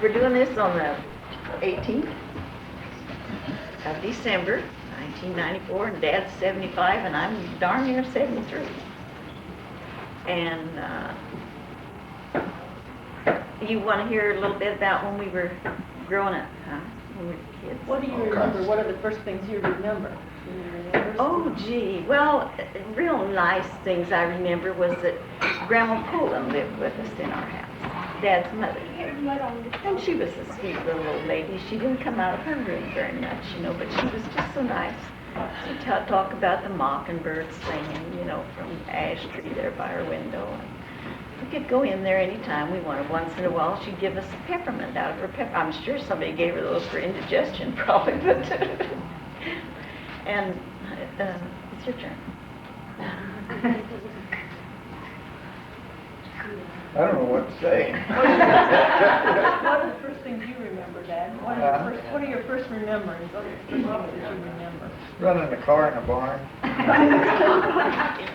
We're doing this on the 18th of December, 1994, and Dad's 75, and I'm darn near 73. And you want to hear a little bit about when we were growing up, huh? When we were kids. What do you remember? What are the first things you remember? Do you remember? Oh, gee. Well, real nice things I remember was that Grandma Pullen lived with us in our house, Dad's mother. And she was a sweet little old lady. She didn't come out of her room very much, but she was just so nice. She'd talk about the mockingbirds singing, from the ash tree there by her window. And we could go in there anytime we wanted. Once in a while, she'd give us a peppermint out of her pepper. I'm sure somebody gave her those for indigestion, probably, but... And it's your turn. I don't know what to say. What are the first things you remember, Dad? What are your first memories? What are your first things that you remember? Running a car in a barn.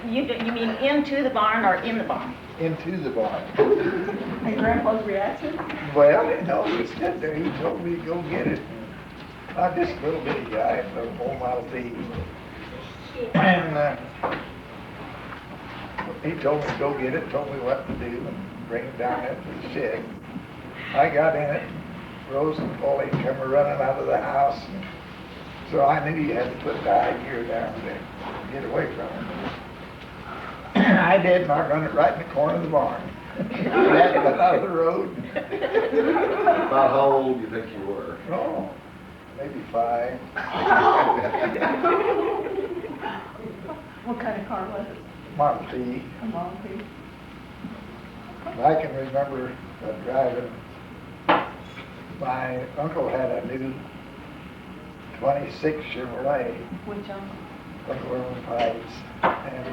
You mean into the barn or in the barn? Into the barn. And Grandpa's reaction? Well, he stood there. He told me to go get it. I'm just a little bitty guy, a little old Model T. And he told me to go get it, told me what to do, and bring it down into the shed. I got in it, Rose and Paulie come running out of the house. So I knew you had to put the high gear down to get away from it. I did, and I run it right in the corner of the barn. That got out of the road. About how old do you think you were? Oh, maybe 5. What kind of car was it? Model T. A Model T. I can remember driving. My uncle had a new 26 Chevrolet. Which uncle? Uncle Irwin Pipes. And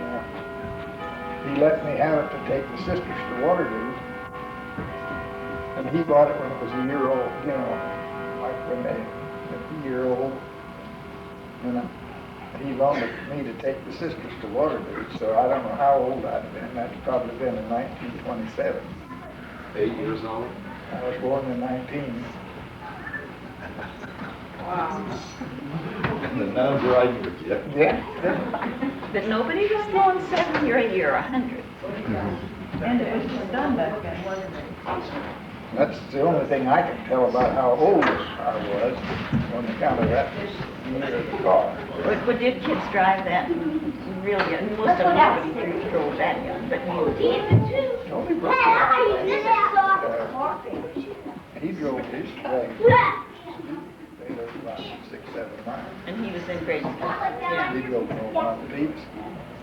he let me have it to take the sisters to Waterloo. And he bought it when it was a year old, like when they were a year old. And he loaned it to me to take the sisters to Waterloo. So I don't know how old I'd have been. That's probably been in 1927. 8 years old? I was born in 19. Wow. And the nuns riding with you. Yeah. But nobody was going 70 or 80 or 100. And it was just done back then, wasn't it? That's the only thing I can tell about how old I was on account of that year of the car. But did kids drive that really young? Most of them nobody drove that young, but you. Only Brooke, he drove his today. They lived about 6, 7 miles. And he was in grade school. Yeah. He drove no Model T.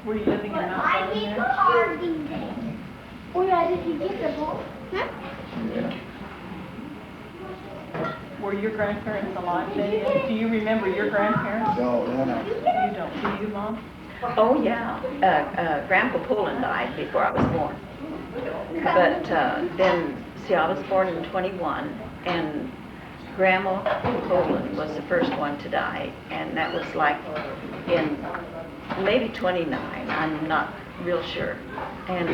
Were you living in Mount Pleasant there? Yeah. Were your grandparents alive then? Do you remember your grandparents? No, no. You don't. Do you, Mom? Oh, yeah. Grandpa Pullen died before I was born. But then, see, I was born in 21, and Grandma Pullen was the first one to die, and that was like in maybe 29. I'm not real sure. And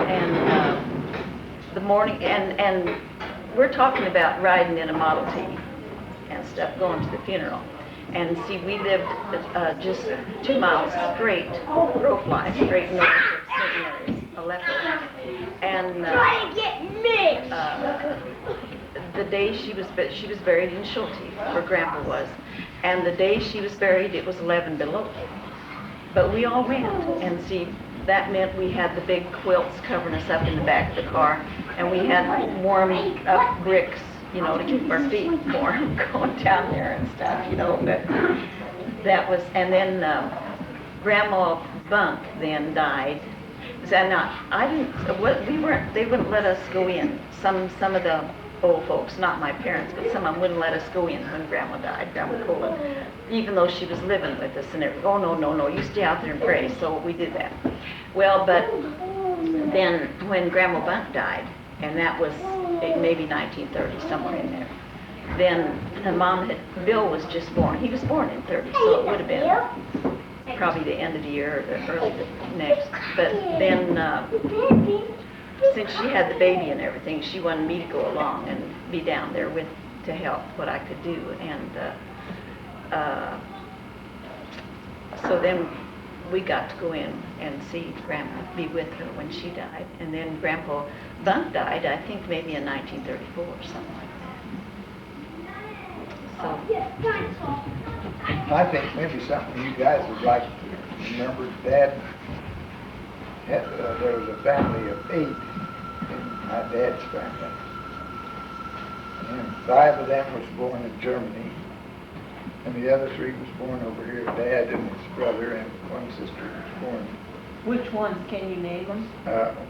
the morning, and we're talking about riding in a Model T and stuff, going to the funeral. And see, we lived just 2 miles straight, rope line, straight north of St. Mary's, Aleppo. And the day she was buried in Schulte, where Grandpa was. And the day she was buried, it was 11 below. But we all went, and see, that meant we had the big quilts covering us up in the back of the car, and we had warm up bricks, to keep our feet warm going down there and stuff, but that was, and then Grandma Bunk then died. So now, they wouldn't let us go in. Some of the old folks, not my parents, but some of them wouldn't let us go in when Grandma died, Grandma Colin, even though she was living with us, and oh, no, you stay out there and pray, so we did that. Well, but then when Grandma Bunk died, and that was maybe 1930, somewhere in there, then Bill was just born. He was born in 30, so it would have been probably the end of the year or the early the next. But then since she had the baby and everything, she wanted me to go along and be down there with, to help what I could do. And so then we got to go in and see Grandma, be with her when she died. And then Grandpa Bunk died, I think maybe in 1934 or something like that. So, I think maybe something you guys would like to remember. Dad had, there was a family of 8 in my dad's family. And 5 of them was born in Germany. And the other 3 was born over here. Dad and his brother and 1 sister was born. Which ones, can you name them?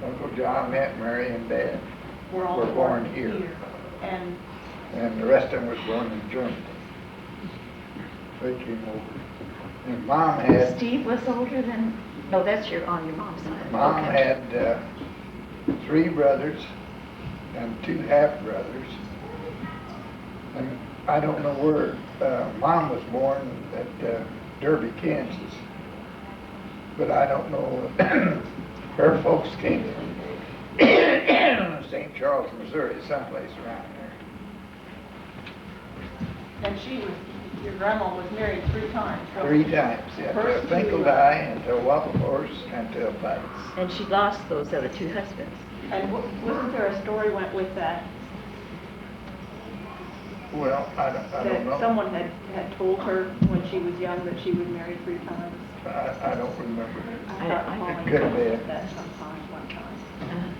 Uncle John, Aunt Mary, and Dad Were all were born here. And And the rest of them was born in Germany. They came over. And Mom had, Steve was older than, no, that's your, on your mom's side. Mom Okay. had 3 brothers and 2 half-brothers. And I don't know where, Mom was born at Derby, Kansas. But I don't know, her folks came from St. Charles, Missouri, someplace around there. and she was, your grandma was married 3 times. so- 3 times, yeah, to First Finkeldie and to Waffle Horse and to Bites. And she lost those other 2 husbands. And wasn't there a story went with that? Well, I don't That know. someone had told her when she was young that she was married 3 times? I don't remember. I- Molly could have been. said that sometime, one time.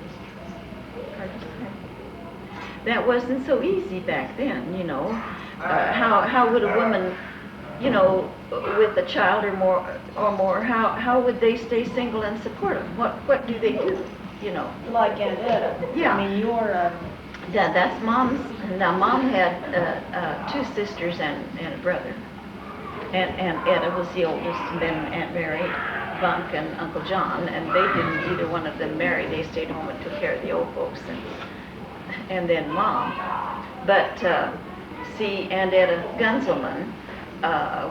That wasn't so easy back then, you know. How would a woman, you know, with a child or more, how would they stay single and support them? What do they do, you know? Like Aunt Etta. Yeah. I mean, you're, That's Mom's, now Mom had 2 sisters and a brother. And Etta was the oldest, and then Aunt Mary, Bunk, and Uncle John, and they didn't, either one of them marry. They stayed home and took care of the old folks, and then Mom. But, see, Aunt Etta Gunzelman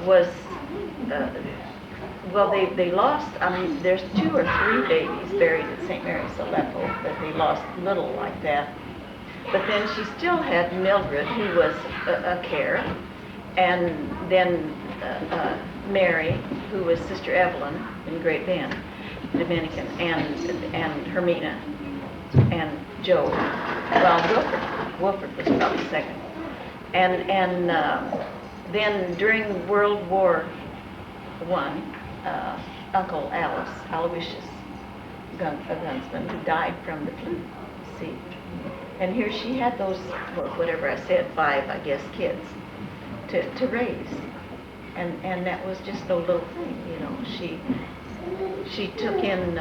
was, well, they lost, I mean, there's 2 or 3 babies buried at St. Mary's, Aleppo, that they lost little like that. But then she still had Mildred, who was a care, and then Mary, who was Sister Evelyn in Great Bend, Dominican, and Hermina, and Joe. Well, Wilford was probably second. And then during World War I, Uncle Aloysius Gunsman, who died from the flu, see. And here she had those, whatever I said, 5, I guess, kids to raise. And that was just no little thing, you know. She took in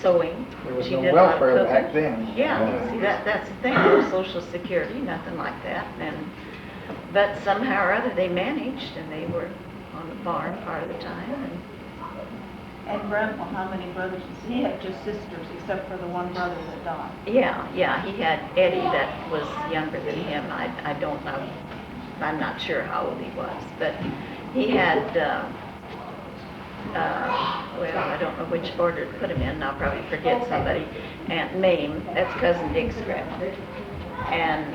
sewing. There was She no did a lot of welfare back cooking. then. Yeah, see, that's the thing, no Social Security, nothing like that. But somehow or other they managed, and they were on the farm part of the time. and Grandpa, how many brothers? He had just sisters, except for the one brother that died. Yeah, he had Eddie that was younger than him. I don't know, I'm not sure how old he was, but he had, well, I don't know which order to put him in, I'll probably forget somebody. Aunt Mame, that's Cousin Dick's grandma, and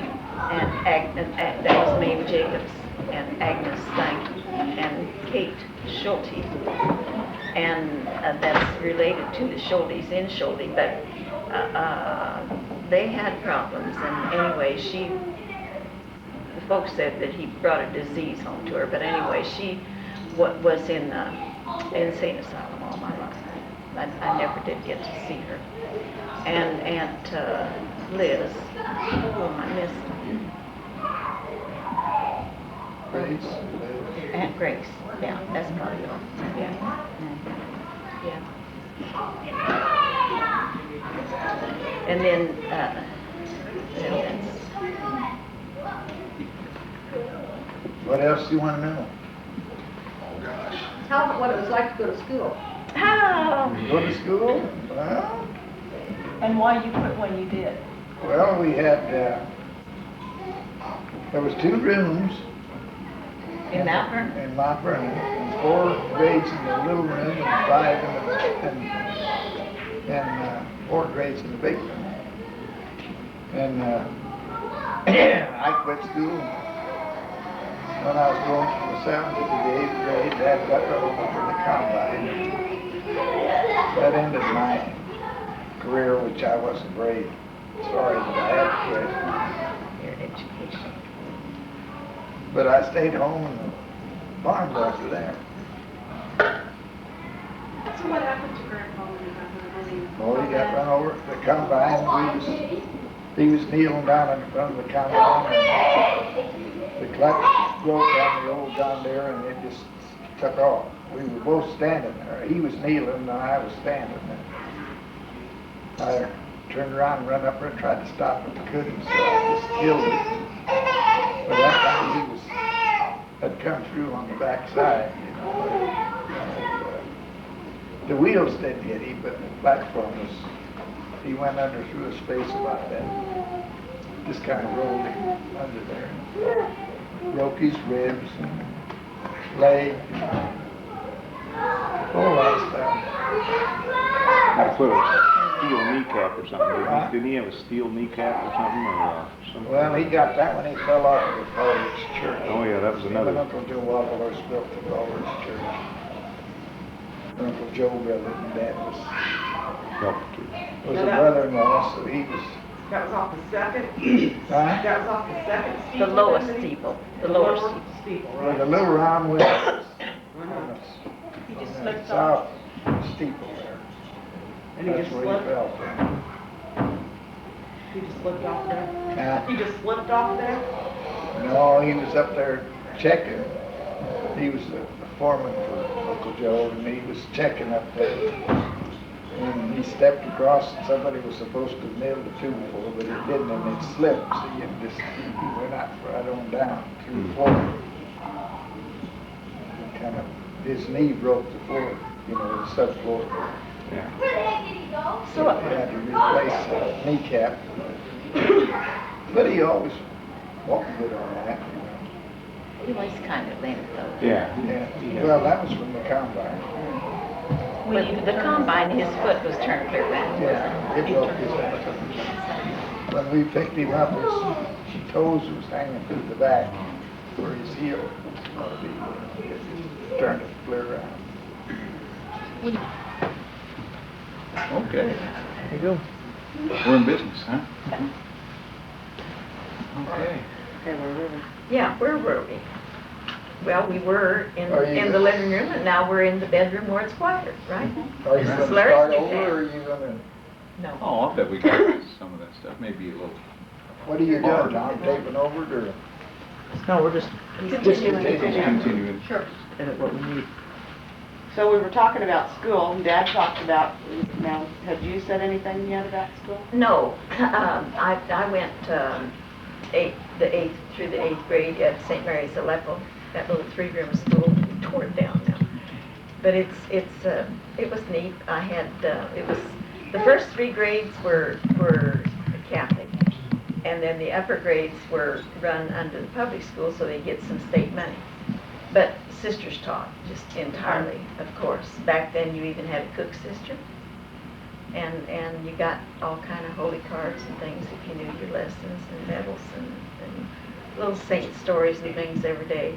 that was Mame Jacobs, and Agnes Stanky, and Kate Schulte. And that's related to the Schultes in Schulte, but they had problems, and anyway, the folks said that he brought a disease home to her, but anyway, she was in insane asylum all my life. I never did get to see her. And Aunt Liz, whom I missed. Grace. Aunt Grace, yeah, that's probably all, yeah. Yeah. And then, What else do you want to know? Oh, gosh. What it was like to go to school. how? Go to school? Well, And why you quit when you did? well, we had, there was 2 rooms In Mount Vernon? in Mount Vernon, and 4 grades in the little room, and 5 in the, and 4 grades in the big room. And I quit school. When I was going from the 7th to the 8th grade, Dad got run over for the combine. That ended my career, which I wasn't very sorry that I had to quit. Your education. But I stayed home and farmed after that. So what happened to Grandpa when you got home? I mean, Well, he got run over at the combine. He was kneeling down in front of the combine, and the clutch broke on the old John Deere, and it just took off. We were both standing there. He was kneeling, and I was standing there. I turned around and ran up there and tried to stop it, but couldn't, so I just killed it. But that time he had come through on the back side, you know. The wheels didn't hit him, but the platform was, he went under through a space about that. Just kind of rolled him under there. Broke his ribs and leg, a whole lot of stuff. I put a steel kneecap or something. Didn't he have a steel kneecap or something? Or something? Well, he got that when he fell off of the Fowler's church. Oh yeah, that was another. Him and Uncle Joe Waddlers built the Fowler's church. Uncle Joe brother and Dad was a brother-in-law, so he was. that was off the second? Huh? That was off the second The steeple? lowest then? steeple. The lower steeple. Steeple, Well, right? the little round wheel was He just on slipped the off. south steeple there. And he That's just where he slipped, fell from. he just slipped off there? Huh? He just slipped off there? No, he was up there checking. He was the foreman for Uncle Joe, and he was checking up there. And he stepped across, and somebody was supposed to have nailed the tube for it, but it didn't, and it slipped. So he went out right on down through the floor. Kind of, his knee broke the floor, you know, the subfloor. Yeah. So they had to replace the kneecap. But he always walked good on that, you know. He was kind of limp though. Yeah. Yeah, well, that was from the combine. But the combine, his foot was turned clear back. Yeah, it broke his foot. When we picked him up, his toes was hanging through the back where his heel ought to be. It just turned it clear around. Okay, there you go. We're in business, huh? Okay. Yeah, where were we? Well, we were Are you- in the living room, and now we're in the bedroom where it's quieter, right? Are you This gonna is Larry's start new over, bed. or are you gonna, No. Oh, I bet we got some of that stuff, maybe a little. what are you doing, Tom, taping over it, or? No, we're just Continuing. Sure. edit what we need. So we were talking about school, and Dad talked about, now, had you said anything yet about school? No, I went the eighth through the 8th grade at St. Mary's Aleppo, that little 3-room school. We tore it down now, but it was neat. I had it was the first 3 grades were Catholic, and then the upper grades were run under the public school, so they get some state money. But sisters taught just entirely, of course. Back then, you even had a cook sister. And you got all kind of holy cards and things if you knew your lessons, and medals and little saint stories and things every day.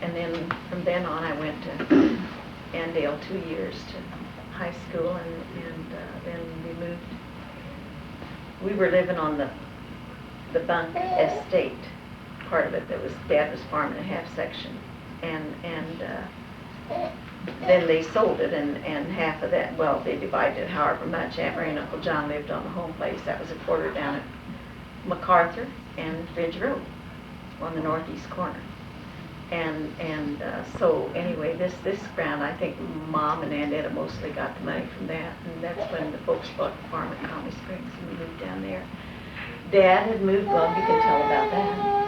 And then from then on, I went to Andale 2 years to high school, and then we moved. We were living on the bunk estate part of it that was Dad was farming a half section, and then they sold it, and half of that, well, they divided it however much. Aunt Mary and Uncle John lived on the home place. That was a quarter down at MacArthur and Ridge Road on the northeast corner. And so anyway, this ground, I think Mom and Aunt Etta mostly got the money from that, and that's when the folks bought the farm at Conway Springs, and we moved down there. Dad had moved, well, you can tell about that.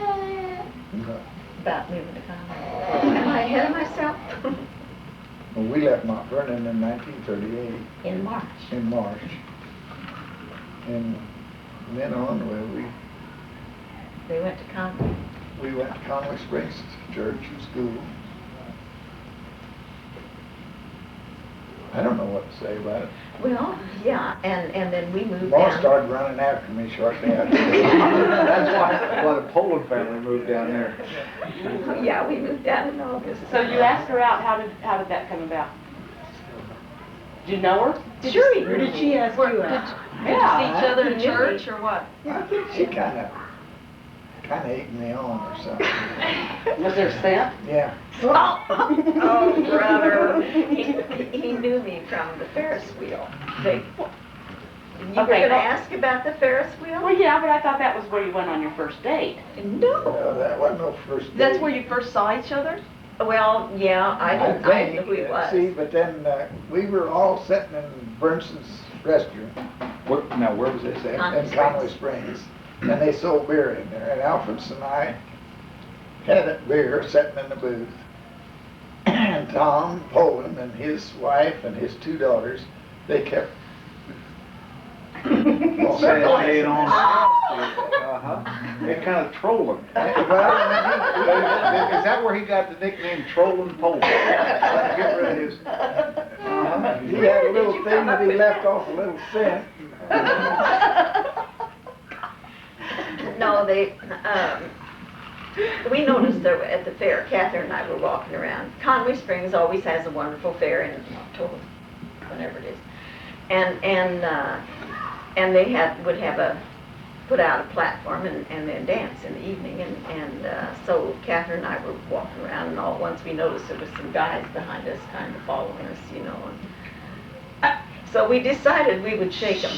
About moving to Conway. Am I ahead of myself? Well, we left Mount Vernon in 1938, In March. in March. And from then on, well, They went to Conway. we went to Conway Springs church and school. I don't know what to say about it. Well, yeah, and then we moved Mom down. started running after me shortly after. That's why the Poland family moved down there. Yeah, we moved down in August. So you asked her out, how did that come about? Did you know her? Sure, Or did she ask you out? Yeah. See each other in He knew me. church or what? I think she kinda egged me on or something. Was there scent? Yeah. Oh, brother. He knew me from the Ferris wheel. You were Okay, gonna well- ask about the Ferris Well, wheel? yeah, but I thought that was where you went on your first date. No. No, that wasn't no first date. That's where you first saw each other? Well, yeah, I didn't know think, who he was. see, but then, we were all sitting in Bernson's restroom. Now, where was this at? Conway In Conway Springs, and they sold beer in there, and Alfred's and I had a beer sitting in the booth. And Tom Poland and his wife and his 2 daughters, they kept Staying on. Uh-huh. They're kind of trolling. Is that where he got the nickname Trolling Poland? Get rid of his. Uh-huh. he had a little thing that he left off a little cent. No, we noticed that at the fair, Catherine and I were walking around. Conway Springs always has a wonderful fair in October, whenever it is. And they would put out a platform and then dance in the evening. So Catherine and I were walking around, and all at once we noticed there was some guys behind us kind of following us, you know. So we decided we would shake them,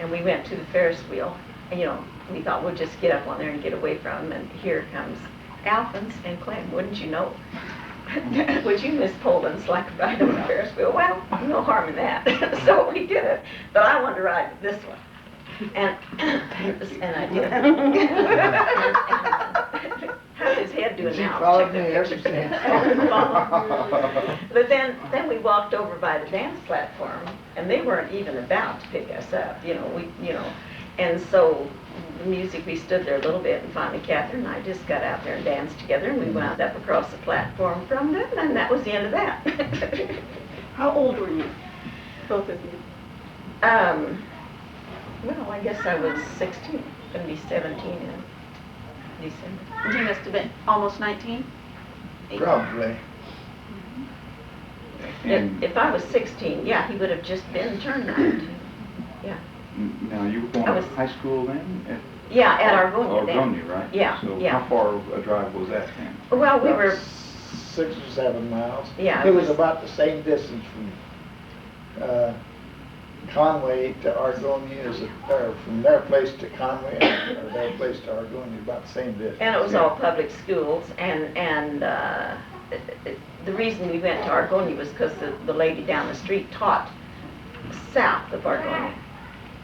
and we went to the Ferris wheel. And, you know, we thought we'll just get up on there and get away from them, and here comes Alphonse and Clem, wouldn't you know? Would you Miss Poland's like a ride on the Ferris wheel? Well, no harm in that. So we did it, but I wanted to ride this one. And I did. How's his head doing She now? followed Check the me ever picture. since. But then we walked over by the dance platform, and they weren't even about to pick us up, and so the music, we stood there a little bit, and finally Catherine and I just got out there and danced together, and we wound up across the platform from them, and that was the end of that. How old were you, both of you? Well, I guess I was 16, gonna be 17 in December. You must have been almost 19? Probably. If I was 16, yeah, he would have just been turned 19. Yeah. Now, you were going I to was- high school then? Yeah, at Argonia then. Argonia, right? Yeah, So yeah. how far a drive was that then? Well, we About were, 6 or 7 miles. Yeah, It it was was- about the same distance from, Conway to Argonia, or from their place to Conway, or their place to Argonia, about the same distance. and it was all public schools, and the reason we went to Argonia was because the lady down the street taught south of Argonia,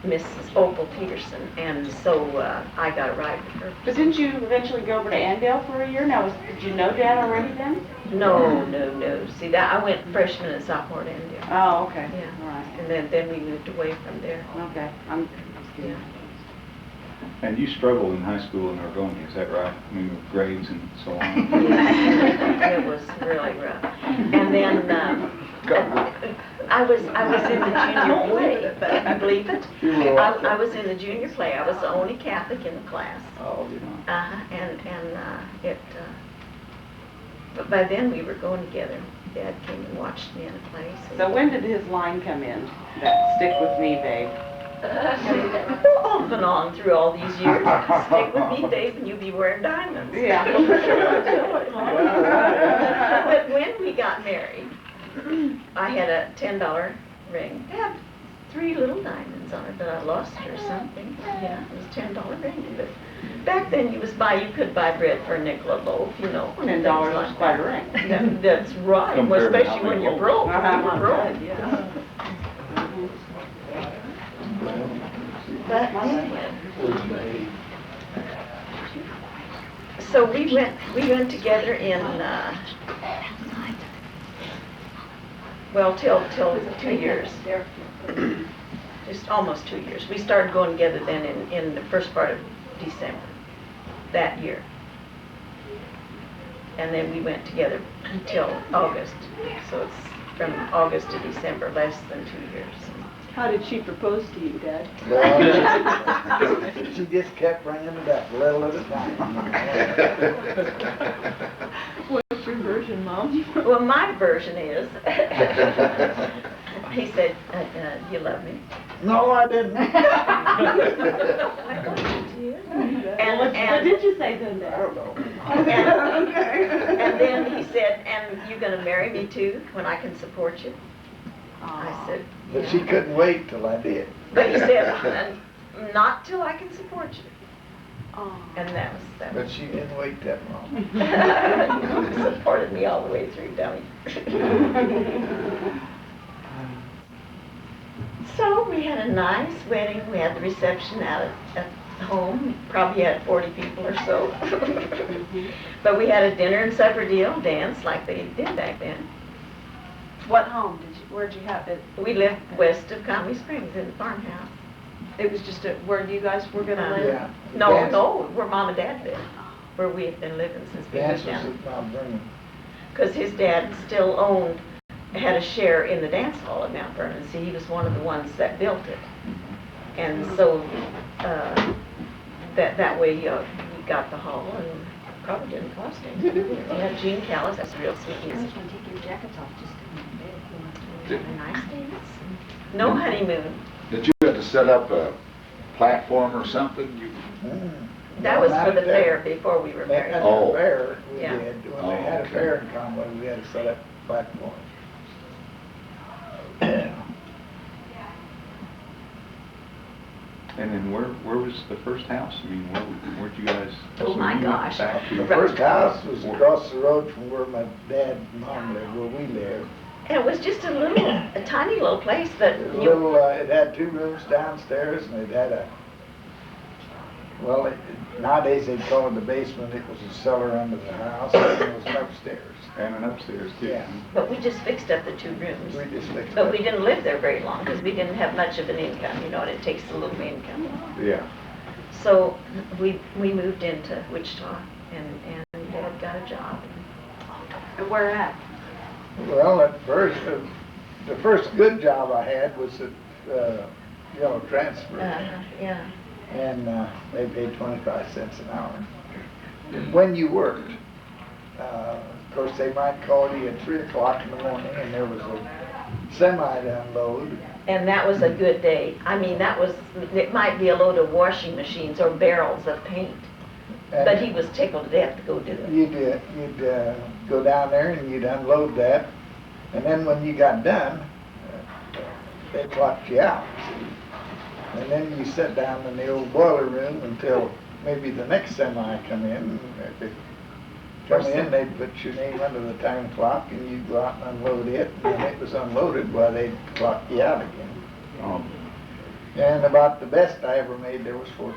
Mrs. Opal Peterson, and so I got a ride with her. But didn't you eventually go over to Andale for a year? Now, did you know Dad already then? No. See, that I went freshman and sophomore at India. Oh, okay. Yeah. All right. And then we moved away from there. Okay. Yeah. And you struggled in high school in Argonia, is that right? I mean, with grades and so on? It was really rough. And then I was in the junior play. Can you believe it? You were what? I was in the junior play. I was the only Catholic in the class. Oh, But by then we were going together. Dad came and watched me in a play. So when did his line come in? That stick with me, babe. Off and on through all these years. Stick with me, babe, and you'll be wearing diamonds. Yeah. But when we got married, I had a $10 ring. It had 3 little diamonds on it, but I lost it or something. Yeah, it was a $10 ring. But back then you could buy bread for a nickel a loaf, and $10 things was like quite a that. ring. That's right, well, Compared to how especially when many you're broke. loaves? When you were broke. But anyway. So we went together in, till 2 years. Just almost 2 years. We started going together then in the first part of December that year. And then we went together until August. So it's from August to December, less than 2 years. How did she propose to you, Dad? Well, she just kept bringing it up a little at a time. What's your version, Mom? Well, my version is, he said, you love me. No, I didn't. I thought you did. What did you say then, Dad? I don't know. And then he said, and you gonna marry me too, when I can support you? I said, But she yeah. couldn't wait till I did. But he said, not till I can support you. Oh. And that But was, she didn't wait that long. he supported me all the way through, dummy. So we had a nice wedding. We had the reception out at home. Probably had 40 people or so. But we had a dinner and supper deal, dance like they did back then. What home where'd you have it? We lived west of Conway Springs in the farmhouse. It was just where you guys were gonna live? Yeah. No, Dance- no, where Mom and Dad lived, where we had been living since we Dance moved was down. at Mount Vernon. Because his dad still had a share in the dance hall at Mount Vernon. See, he was one of the ones that built it. And so, that way, we got the hall and probably didn't cost anything. We had Gene Callis, that's real sweet music. Take your jackets off, just come in bed if you want Had a nice dance. No honeymoon. Did you have to set up a platform or something? That was Not for the at there. fair before we were At married. the Oh. fair, we Yeah. did. When Oh, they had a okay. fair in Conway, we had to set up a platform. And then where was the first house? I mean, where'd you guys? Oh, so my you went gosh. back to- The first house was across the road from where my dad and mom lived, where we lived. And it was just a tiny little place, but It was a little, it had 2 rooms downstairs, and it had a, well, nowadays they'd call it the basement. It was a cellar under the house, and it was an upstairs. And an upstairs too. Yeah. but we just fixed up the 2 rooms. We just fixed But it. we didn't live there very long because we didn't have much of an income, you know, and it takes a little income. Yeah. So we moved into Wichita and Dad got a job. And where at? Well, at first, the first good job I had was at, Yellow Transfer. Yeah. And they paid 25 cents an hour. When you worked, of course, they might call you at 3 o'clock in the morning, and there was a semi to unload. And that was a good day. I mean, it might be a load of washing machines or barrels of paint. And But he was tickled to death to go do it. You'd go down there and you'd unload that, and then when you got done, they clocked you out. And then you sit down in the old boiler room until maybe the next semi come in. And if they come in, they'd put your name under the time clock, and you'd go out and unload it. And when it was unloaded, well, they'd clock you out again. And about the best I ever made there was $14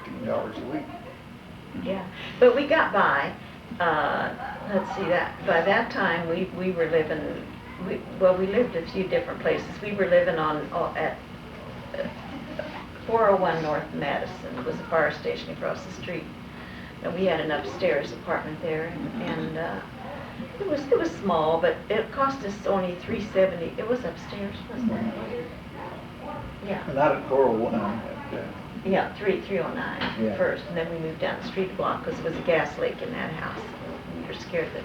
a week. Yeah, but we got by. Let's see, by that time we were living. We lived a few different places. We were living at 401 North Madison. It was a fire station across the street, and we had an upstairs apartment there. And it was small, but it cost us only $370. It was upstairs, wasn't it? Yeah. Not at 401. Yeah, 309 Yeah. first, and then we moved down the street block because it was a gas leak in that house. We were scared that.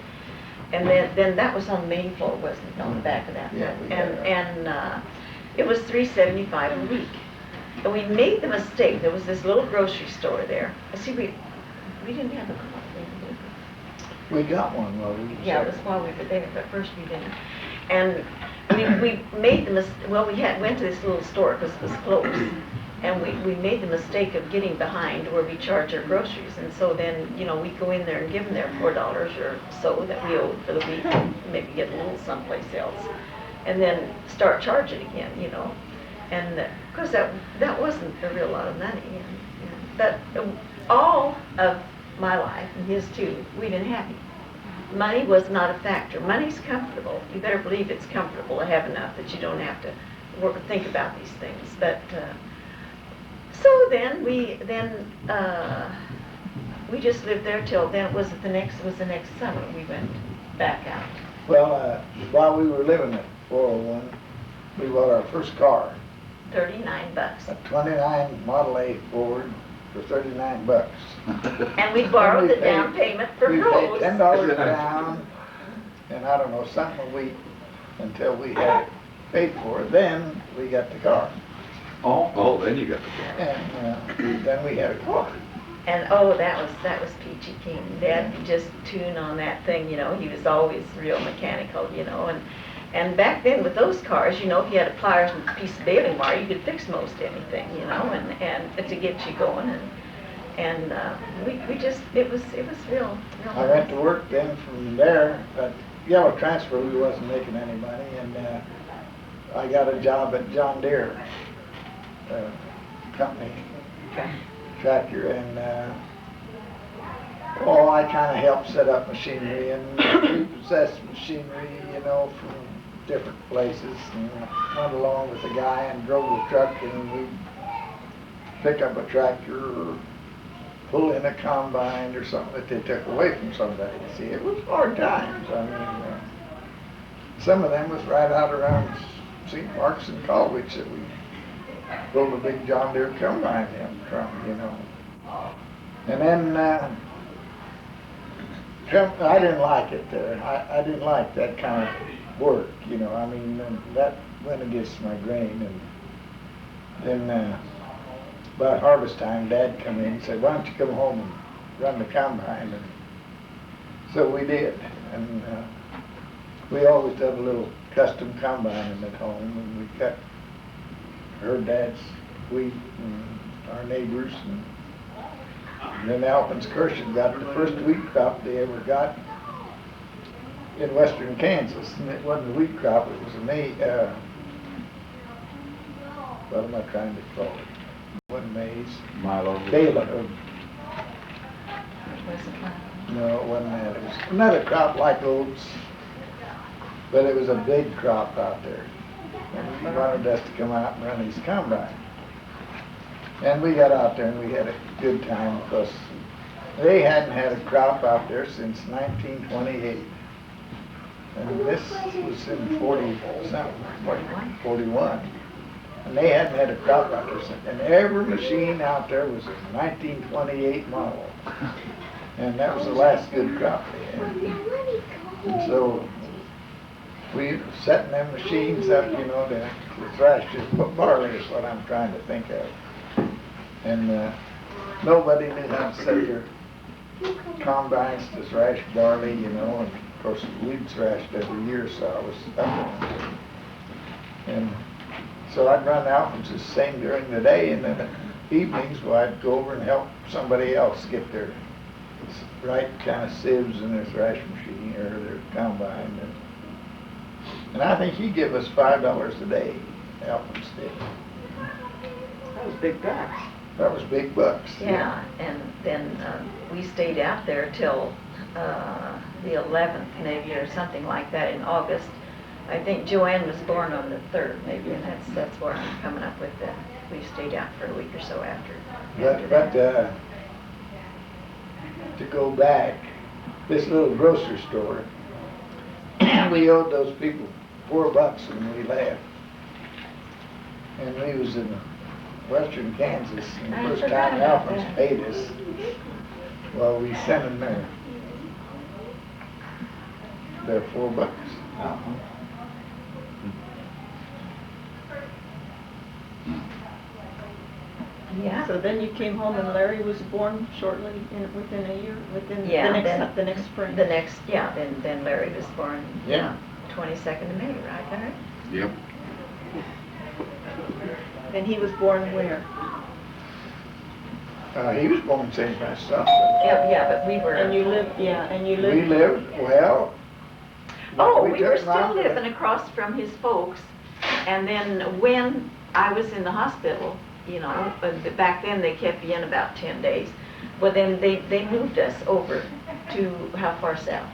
And then that was on the main floor, wasn't it, on the back of that? Yeah, we had And it was $375 a week. And we made the mistake. There was this little grocery store there. See, we didn't have a coffee. We got one while we were Yeah, it was while we were there, but first we didn't. And we made the mistake. Well, went to this little store because it was closed. And we made the mistake of getting behind where we charge our groceries. And so then, we go in there and give them their $4 or so that we owed for the week, and maybe get a little someplace else. And then start charging again, And of course, that wasn't a real lot of money. But all of my life, and his too, we've been happy. Money was not a factor. Money's comfortable. You better believe it's comfortable to have enough that you don't have to think about these things. But so then we just lived there till then. It was the next summer we went back out. Well, while we were living at 401, we bought our first car, $39. a 29 Model A Ford for $39. And we borrowed the paid- down payment for We Rose. paid $10 down, and I don't know, something a week until we had it paid for. Then we got the car, Oh, then you got the car. and then we had a car. And oh, that was Peachy King. Dad could just tune on that thing, you know. He was always real mechanical, you know. And back then with those cars, you know, if you had a pliers and a piece of baling wire, you could fix most anything, you know, and to get you going. And we just it was real. I went to work then from there, but Yellow Transfer, we wasn't making any money, and I got a job at John Deere company, tractor, and I kind of helped set up machinery and repossessed machinery, you know, from different places, and went along with the guy and drove the truck, and we'd pick up a tractor or pull in a combine or something that they took away from somebody. See, it was hard times. I mean, some of them was right out around St. Mark's and Colwich that we pulled a big John Deere combine in from, you know. And then I didn't like it there. I didn't like that kind of work, you know. I mean, that went against my grain. And then about harvest time, Dad come in and said, "Why don't you come home and run the combine?" And so we did. And we always did a little custom combining at home, and we cut her dad's wheat and our neighbors. And then Alpin's Kirshen got the first wheat crop they ever got in western Kansas. And it wasn't a wheat crop, it was a what am I trying to call it? It wasn't maize. Milo. Bale. No, it wasn't that. It was another crop like oats, but it was a big crop out there. And he wanted us to come out and run his combine. And we got out there and we had a good time because they hadn't had a crop out there since 1928. And this was in 41. And they hadn't had a crop out there since. And every machine out there was a 1928 model. And that was the last good crop they had. And so we were setting them machines up, you know, to thrash just barley is what I'm trying to think of. And nobody knew how to set their combines to thrash barley, you know, and of course we'd thrashed every year, so I was up. And so I'd run out and just sing during the day, and then evenings, well, I'd go over and help somebody else get their right kind of sieves in their thrash machine or their combine. And I think he gave us $5 a day, Alpin's did. That was big bucks. That was big bucks. Yeah, and then we stayed out there till the 11th maybe or something like that in August. I think Joanne was born on the 3rd maybe, and that's where I'm coming up with that. We stayed out for a week or so after But that. to go back, this little grocery store, we owed those people $4 when we left. And we was in western Kansas, and the I first forgot time about Alphonse that. paid us, well, we sent them their $4. Yeah. So then you came home and Larry was born shortly, within a year, Yeah, the next spring. Then Larry was born. Yeah. 22nd of May, right, Larry? Yep. And he was born where? He was born in St. Francis. Yeah, but we were. And you lived, We lived, well. Oh, we were took still mom to- living across from his folks, and then when I was in the hospital, you know, but back then they kept you in about 10 days. Well, then they moved us over to, how far south?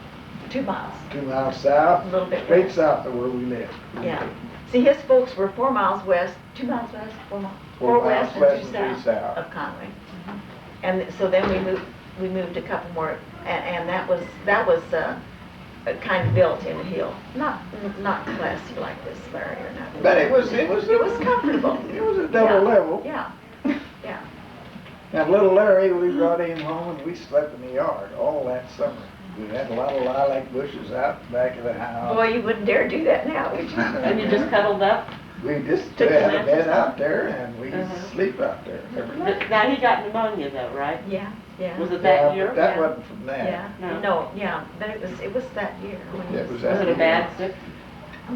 2 miles. 2 miles south, A little bit straight west. south of where we lived. Yeah. See, his folks were 4 miles west, 2 miles west, 4 miles. 4 4 west miles and 2 west and 3 south. of Conway. And so then we moved a couple more, and that was kind of built in a hill. Not classy like this, Larry, or nothing. But it was It was comfortable. It was a double Yeah, level. Yeah, yeah. And little Larry, we brought him home and we slept in the yard all that summer. We had a lot of lilac bushes out the back of the house. Boy, you wouldn't dare do that now, would you? And you just cuddled up? We just Took the had a mattress bed off? out there and we sleep out there every night. Now, he got pneumonia though, right? Yeah, yeah. Was it Yeah, that but year? that Yeah. wasn't from that. Yeah, No. yeah, but it was that year. When he It was Was that it a year. bad sick?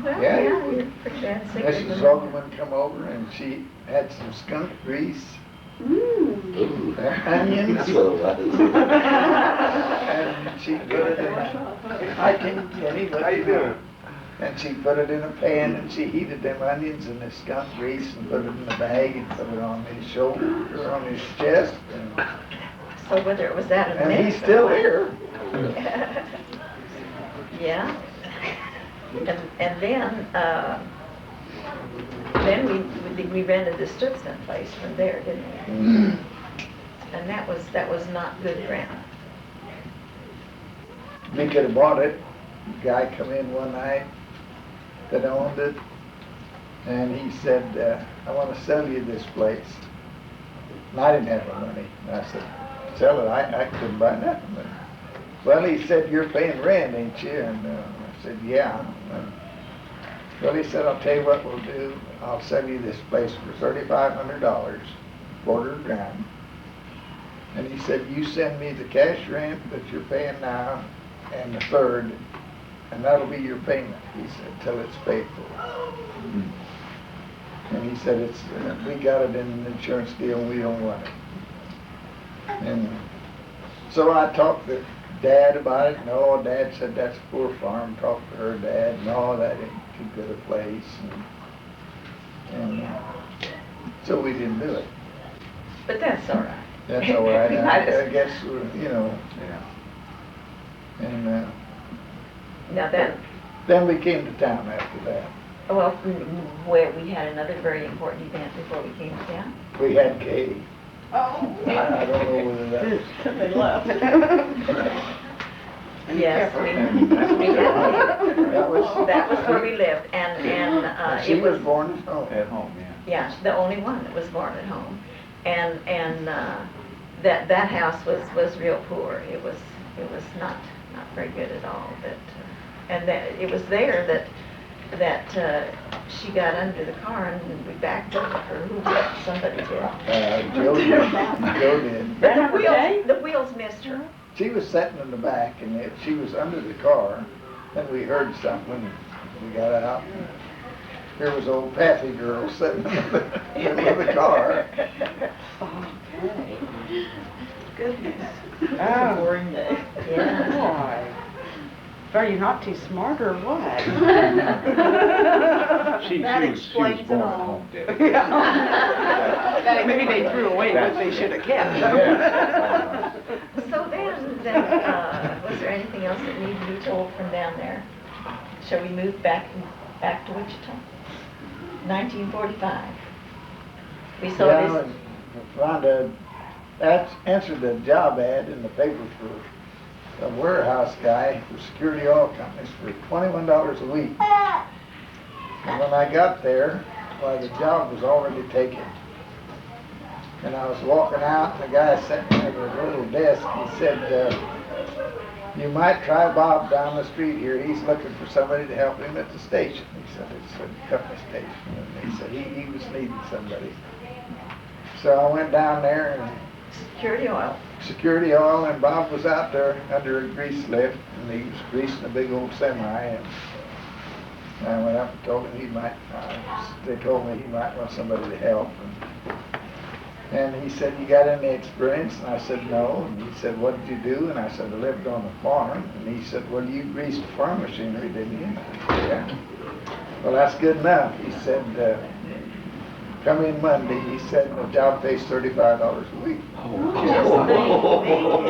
Well, Yeah. yeah, he was pretty bad sick. Mrs. Zogelman come over and she had some skunk grease, Ooh, onions, that's what it was. and she put it in a, I can tell you what. How you doing? And she put it in a pan and she heated them onions and the skunk grease and put it in a bag and put it on his shoulder or on his chest. So whether it was that or And he's medicine. still here. Yeah. And then we rented the Stutzman place from there, didn't we? And that was not good ground. We could have bought it. Guy come in one night that owned it, and he said, I want to sell you this place. And I didn't have the money. And I said, sell it. I couldn't buy nothing. Well, he said, you're paying rent, ain't you? And I said, yeah. Well, he said, I'll tell you what we'll do. I'll sell you this place for $3,500, quarter of ground. And he said, you send me the cash rent that you're paying now and the third, and that'll be your payment, he said, till it's paid for. And he said, we got it in an insurance deal and we don't want it. And so I talked to Dad about it. No, Dad said, that's a poor farm. Talked to her dad. No, that ain't too good a place. And so we didn't do it. But that's all right. That's all right. We I might as- guess, you know. And Now then we came to town after that. well, we had another very important event before we came to town. We had Katie. Oh. I don't know whether that was. They left. Yes, we had that was where we lived, and She it was was, born at home. At home, yeah. yeah, the only one that was born at home, and that house was real poor. It was not very good at all. But and that it was there that she got under the car and we backed over her. Who did? Somebody did. Joe did. Joe did. But Okay. the wheels missed her. She was sitting in the back and she was under the car, and we heard something. We got out. Here was old Patty girl sitting in the middle of the car. Okay. Goodness. Oh, Boring day. Yeah. boy. Are you not too smart or what? She That was explains it born at all. home, Debbie. Maybe they threw away what they should have kept. So then, was there anything else that needed to be told from down there? Shall we move back to Wichita? 1945. We saw Yeah, this. and Rhonda answered the job ad in the paper for a warehouse guy for Security Oil Companies for $21 a week. And when I got there, well, the job was already taken. And I was walking out, and the guy sitting at a little desk, he said, you might try Bob down the street here. He's looking for somebody to help him at the station. He said, it's a company station. And he said he was needing somebody. So I went down there and Security Oil. Security Oil, and Bob was out there under a grease lift, and he was greasing a big old semi, and I went up and told him he might, they told me he might want somebody to help, and he said, you got any experience? And I said, no, and he said, what did you do? And I said, I lived on a farm, and he said, well, you greased farm machinery, didn't you? And I said, yeah. Well, that's good enough. He said, come in Monday. He said, the job pays $35 a week.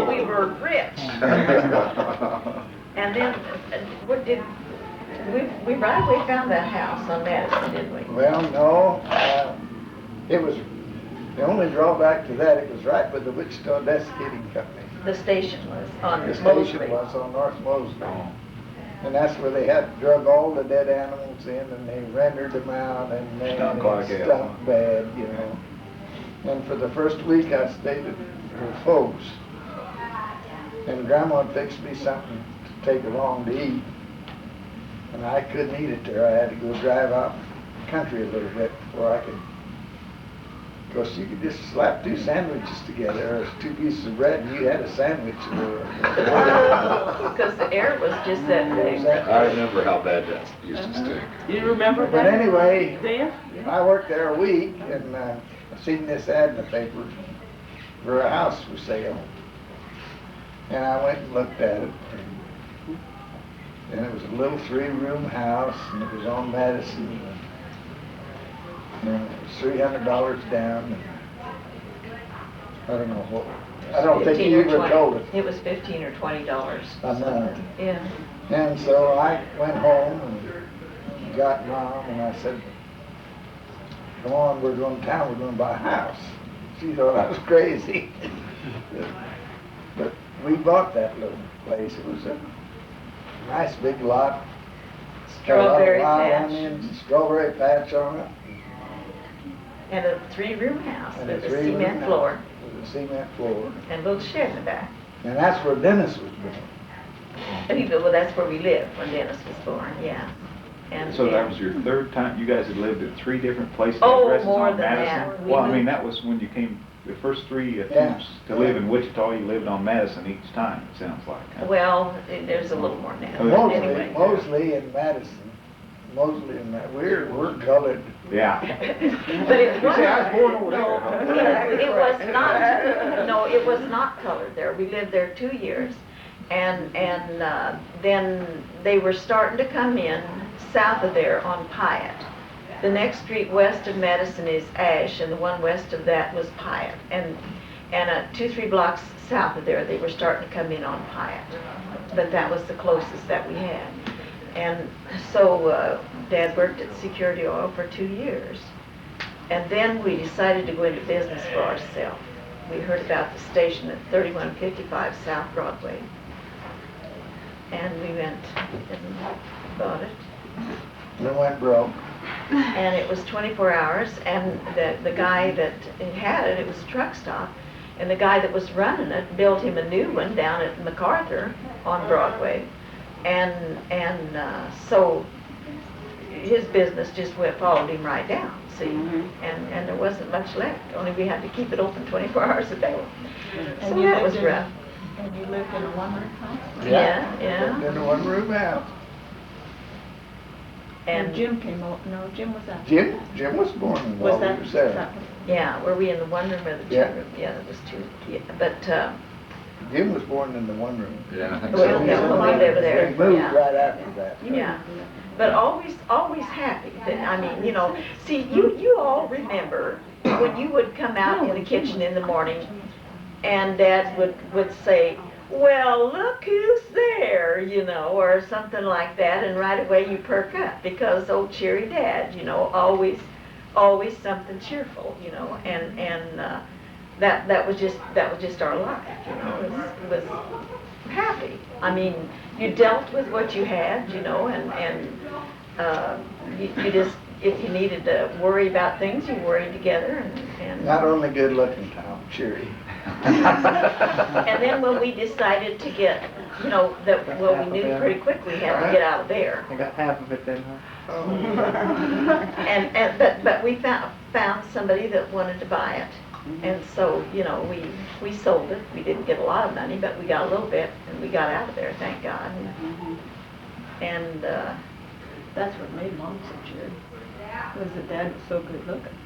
We were rich. And then, what did, we right away found that house on Madison, didn't we? Well, no, it was, the only drawback to that, it was right with the Wichita Desiccating Company. The station was on The Mosley. station was on North Mosley. And that's where they had drug all the dead animals in and they rendered them out and they Stunk like hell. stunk bad, you know. And for the first week I stayed at her folks. And Grandma had fixed me something to take along to eat. And I couldn't eat it there. I had to go drive out the country a little bit before I could. Because you could just slap two sandwiches together, or 2 pieces of bread, and you had a sandwich. Because the air was just that big. I remember how bad that used to stink. You remember But that? anyway, Do you? I worked there a week, and I seen this ad in the paper for a house for sale. And I went and looked at it. And it was a little 3-room house, and it was on Madison. And it was $300 down. And I don't know what. I don't think 15 he or even 20. told it. It was $15 or $20. I know. Yeah. And so I went home and got Mom, and I said, "Come on, we're going to town. We're going to buy a house." She thought I was crazy. But we bought that little place. It was a nice big lot. Strawberry Had a lot of patch. wild onions, strawberry patch on it. And a 3-room house And a with a 3-room cement house floor with a cement floor. and a little shed in the back. And that's where Dennis was born. Well, that's where we lived when Dennis was born, yeah. And So that was your third time, you guys had lived at 3 different places, Oh, addresses more on than Madison? that. We Well, I mean, moved- that was when you came, the first 3 Yeah. attempts to live in Wichita, you lived on Madison each time, it sounds like. huh? Well, there's a little more now. Oh, Anyway. Mosley and Madison. Mosley and Madison. We're colored. Yeah. But it You was. say, I was born over there, No, huh? it was not, no, it was not colored there. We lived there 2 years. And then they were starting to come in south of there on Pyatt. The next street west of Madison is Ash, and the one west of that was Pyatt. And 2-3 blocks south of there, they were starting to come in on Pyatt. But that was the closest that we had. And so Dad worked at Security Oil for 2 years. And then we decided to go into business for ourselves. We heard about the station at 3155 South Broadway. And we went and bought it. And it went broke. And it was 24 hours, and the guy that had it, it was a truck stop, and the guy that was running it built him a new one down at MacArthur on Broadway. So his business just followed him right down, see? And there wasn't much left, only we had to keep it open 24 hours a day. So And you that was lived in- rough. And you lived in a 1-room house? Yeah. In a 1-room house. And Jim came over, no, Jim was out. Jim was born in Was Walter that? Sarah. yeah, were we in the 1-room or the 2-room? Yeah, it was 2. Yeah, but Jim was born in the 1-room. Yeah, I think Well, so. yeah, when we lived there, He moved yeah. right after that. yeah. But always happy. I mean, you know, see, you all remember when you would come out in the kitchen in the morning and Dad would say, "Well, look who's there," you know, or something like that, and right away you perk up because old cheery Dad, you know, always something cheerful, you know, and that was just our life, you know, it was happy. I mean, you dealt with what you had, you know, and you just, if you needed to worry about things, you worried together, and Not only good looking, Tom, cheery. and then when we decided to get, you know, we knew pretty quick we had to get out of there. I got half of it then, huh? But we found somebody that wanted to buy it. And so, you know, we sold it. We didn't get a lot of money, but we got a little bit, and we got out of there, thank God. And That's what made Mom so cheery, was that Dad was so good looking.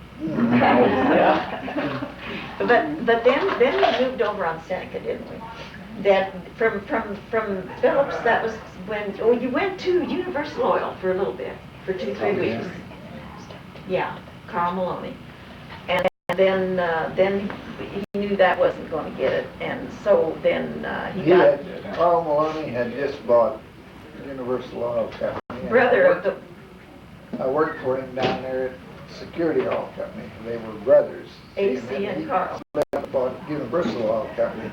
but then we moved over on Seneca, didn't we? That from Phillips, that was when you went to Universal Oil for a little bit, for 2-3 weeks. Yeah, Carl Maloney. And then he knew that wasn't going to get it, and so then Carl Maloney had just bought Universal Oil Company. brother of the, I worked for him down there at Security Oil Company. They were brothers. AC and Carl. Bought Universal Oil Company.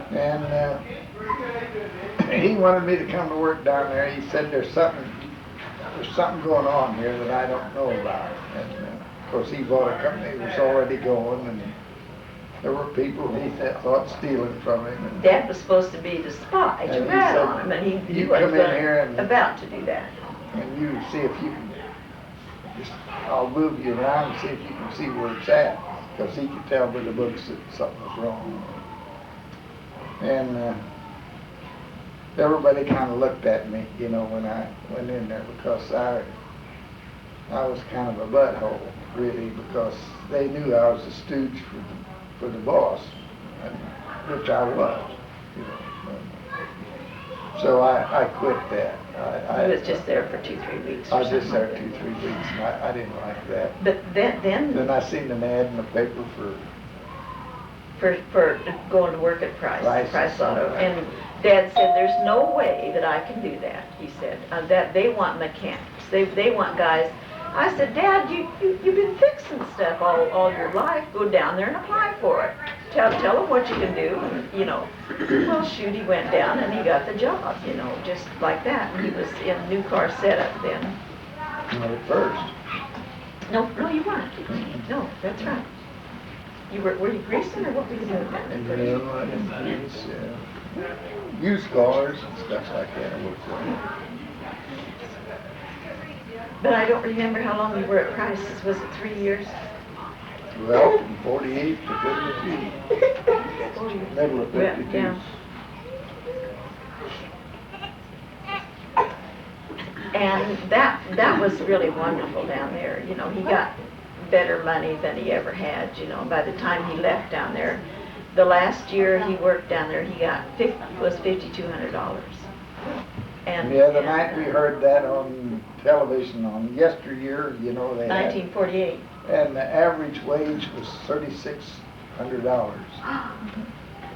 And he wanted me to come to work down there. He said there's something going on here that I don't know about. And of course he bought a company that was already going, and there were people he thought stealing from him. And Dad was supposed to be the spy to And he rat said, on him, and he "You wasn't come in here and- about to do that. and you see if you can, I'll move you around and see if you can see where it's at, because he could tell by the books that something was wrong. And everybody kind of looked at me, you know, when I went in there, because I was kind of a butthole, really, because they knew I was a stooge for the boss, which I was, you know. So I quit that. He was just there for 2-3 weeks I or was something just there like that. 2-3 weeks, and I didn't like that. But Then I seen an ad in the paper for going to work at Price Auto, and Dad said, "There's no way that I can do that." He said that they want mechanics. They want guys. I said, "Dad, you've been fixing stuff all your life. Go down there and apply for it. Tell them what you can do." And, you know, well, shoot, he went down and he got the job. You know, just like that. And he was in new car setup then. not at first. No, you weren't. No, that's right. Were you greasing or what were you doing down And there? then I used used cars and stuff like that. I worked on. But I don't remember how long you were at Price's. Was it 3 years? Well, from 48 to 52. Middle of 52. Yeah. And that was really wonderful down there. You know, he got better money than he ever had, you know. By the time he left down there, the last year he worked down there, he was $5,200. And The other night we heard that on television on yesteryear, you know, they had, 1948. and the average wage was $3,600.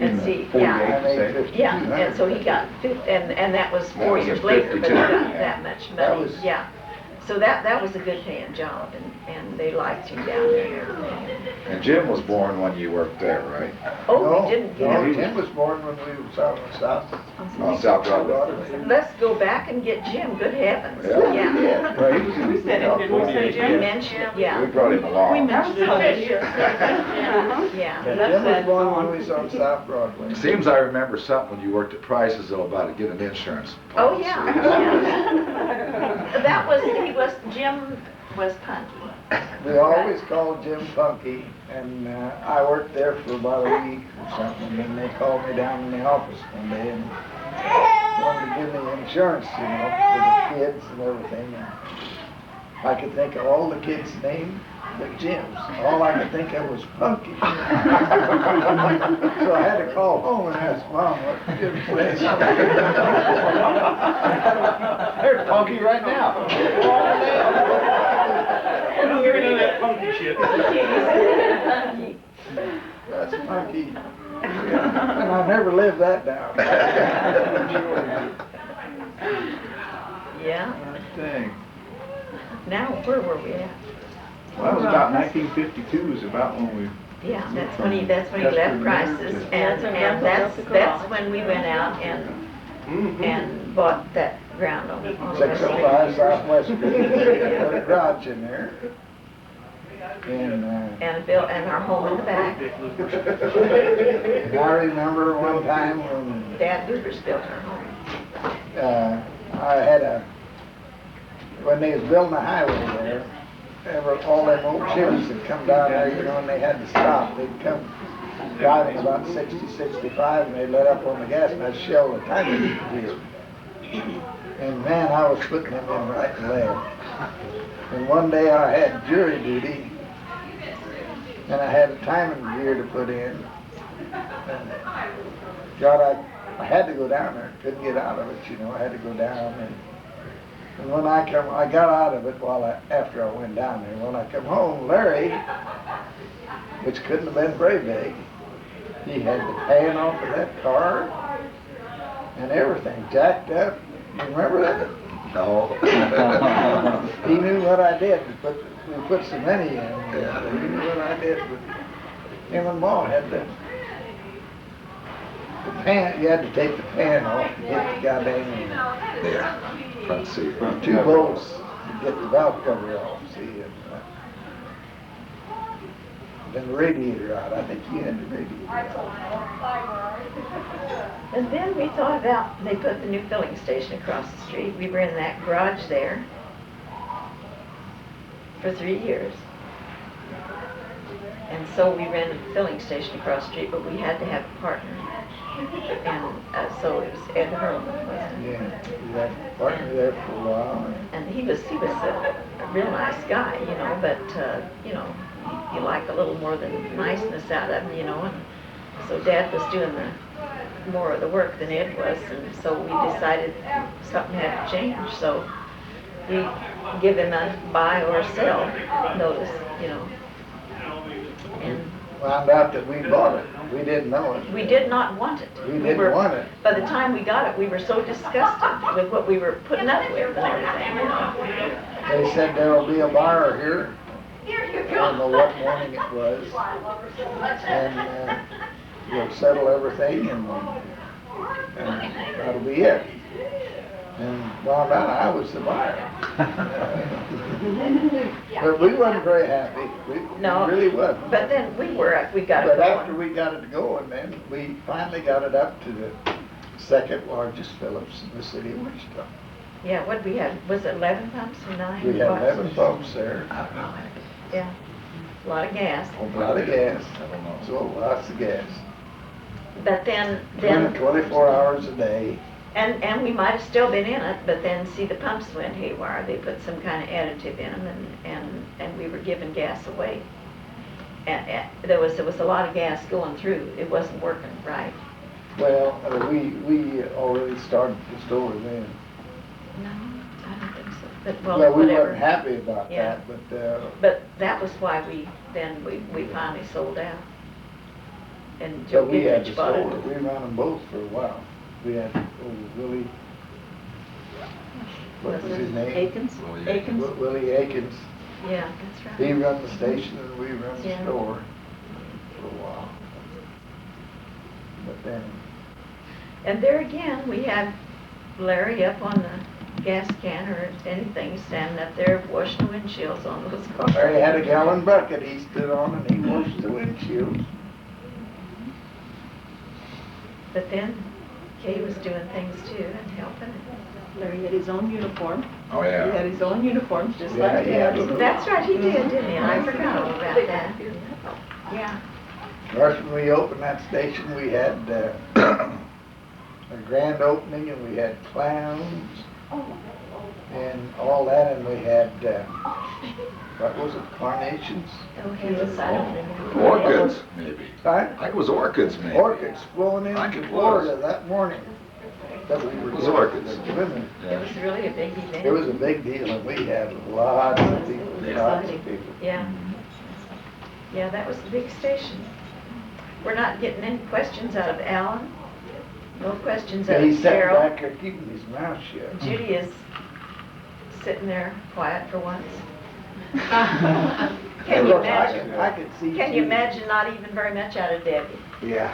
And see, yeah, I made yeah, 5,200. and so he got, and that was That 4 was years at later, but he 52, got yeah. that much That money, was- yeah. So that was a good paying job, and they liked him down there and everything. And Jim was born when you worked there, right? Oh, No, we didn't, No, yeah. Tim was born when we was out in the south. On South Broadway. Let's go back and get Jim, good heavens, Yeah. yeah. Well, he was in We said it, didn't we say You Jim? mentioned it, We yeah, brought him along. mentioned it. yeah. Yeah, Jim was born when we was on South Broadway. Seems I remember something when you worked at Price's though about getting an insurance Oh, policy. yeah. Jim was punky. We always called Jim Punky, and I worked there for about a week or something, and then they called me down in the office one day and wanted to give me insurance, you know, for the kids and everything. And I could think of all the kids' names but Jim's. All I could think of was Punky. So I had to call home and ask Mom what Jim's name was. There's Punky right now. That's Punky. And I never lived that down. Yeah. Dang. Now, where were we at? Well, that was about 1952 is about when we, Yeah, that's when he left Price's, and that's when we went out and bought that ground on West 605 Southwest Street. Put a garage in there. and built, and our home in the back. And I remember one time when Dad Lubbers built our home. I had when they was building the highway there, all them old Chevys had come down there, you know, and they had to stop. They'd come driving about 60, 65, and they'd let up on the gas, and I'd shell the tire gear. And man, I was putting them in right and left. And one day I had jury duty, and I had a timing gear to put in. And God, I had to go down there. Couldn't get out of it, you know. I had to go down, and when I got out of it after I went down there. When I come home, Larry, which couldn't have been very big, he had the pan off of that car and everything jacked up. You remember that? No. He knew what I did. We put so many in. He knew what I did. But him and Ma had to The pan, you had to take the pan off and hit the goddamn Yeah, front seat. two bolts to get the valve cover off, see? Then the radiator out, I think you had the radiator out. And then we thought about, they put the new filling station across the street. We were in that garage there for 3 years. And so we rented the filling station across the street, but we had to have a partner. And so it was Ed Hurlman, wasn't it? Yeah, we had a partner there for a while. And he was a real nice guy, you know, but, you know, you like a little more than niceness out of him, you know. And so Dad was doing more of the work than Ed was, and so we decided something had to change. So we give him a buy or sell notice, you know. And Found out that we bought it. We didn't know it. we did not want it. We didn't want it. By the time we got it, we were so disgusted with what we were putting up with and everything, you know. They said there'll be a buyer here. I don't know what morning it was. And we'll settle everything and that'll be it. And found out I was the buyer. But we wasn't very happy. We No, really wasn't. But then we got it But after going. we got it going, then we finally got it up to the second largest Phillips in the city of Wichita. Yeah, what we had, was it 11 pumps or 9? We had 11 pumps there, Yeah, a lot of gas. a lot of gas, so lots of gas. But then, 24 hours a day. and we might have still been in it, but then, see, the pumps went haywire. They put some kind of additive in them, and we were giving gas away. And there was a lot of gas going through. It wasn't working right. Well, we already started the store then. No, I don't think so. But, well, Well, we whatever. weren't happy about Yeah. that, But that was why we finally sold out. And Joe but we had the Goodrich bought store, it. we ran them both for a while. We had Willie, what was his name? Akins? Willie Akins? Willie Akins. Yeah, that's right. He run the station and we run the Yeah. store for a while. But then, And there again, we have Larry up on the gas can or anything, standing up there washing the windshields on those cars. Larry had a gallon bucket he stood on and he washed the windshield. But then Kay was doing things too and helping. Larry had his own uniform. Oh, He had yeah. his own uniforms, just Yeah, like yeah. Dad. That's right, he did, didn't he? I forgot all about that. Yeah. First, when we opened that station, we had a grand opening and we had clowns and all that, and we had, what was it, carnations? Oh, he was, I don't remember. Orchids, maybe. Right? I think it was orchids, maybe. Orchids flowing I think into it Florida was. that morning. That we were It was orchids. women. It was really a big event. It was a big deal and we had lots of people, Yeah. lots of people. Yeah. Yeah, that was the big station. We're not getting any questions out of Alan. No questions out He's of sitting Carol. back there keeping his mouth shut. Judy is sitting there quiet for once. Can you Look, imagine? I could see. Can you Judy. imagine not even very much out of Debbie? Yeah.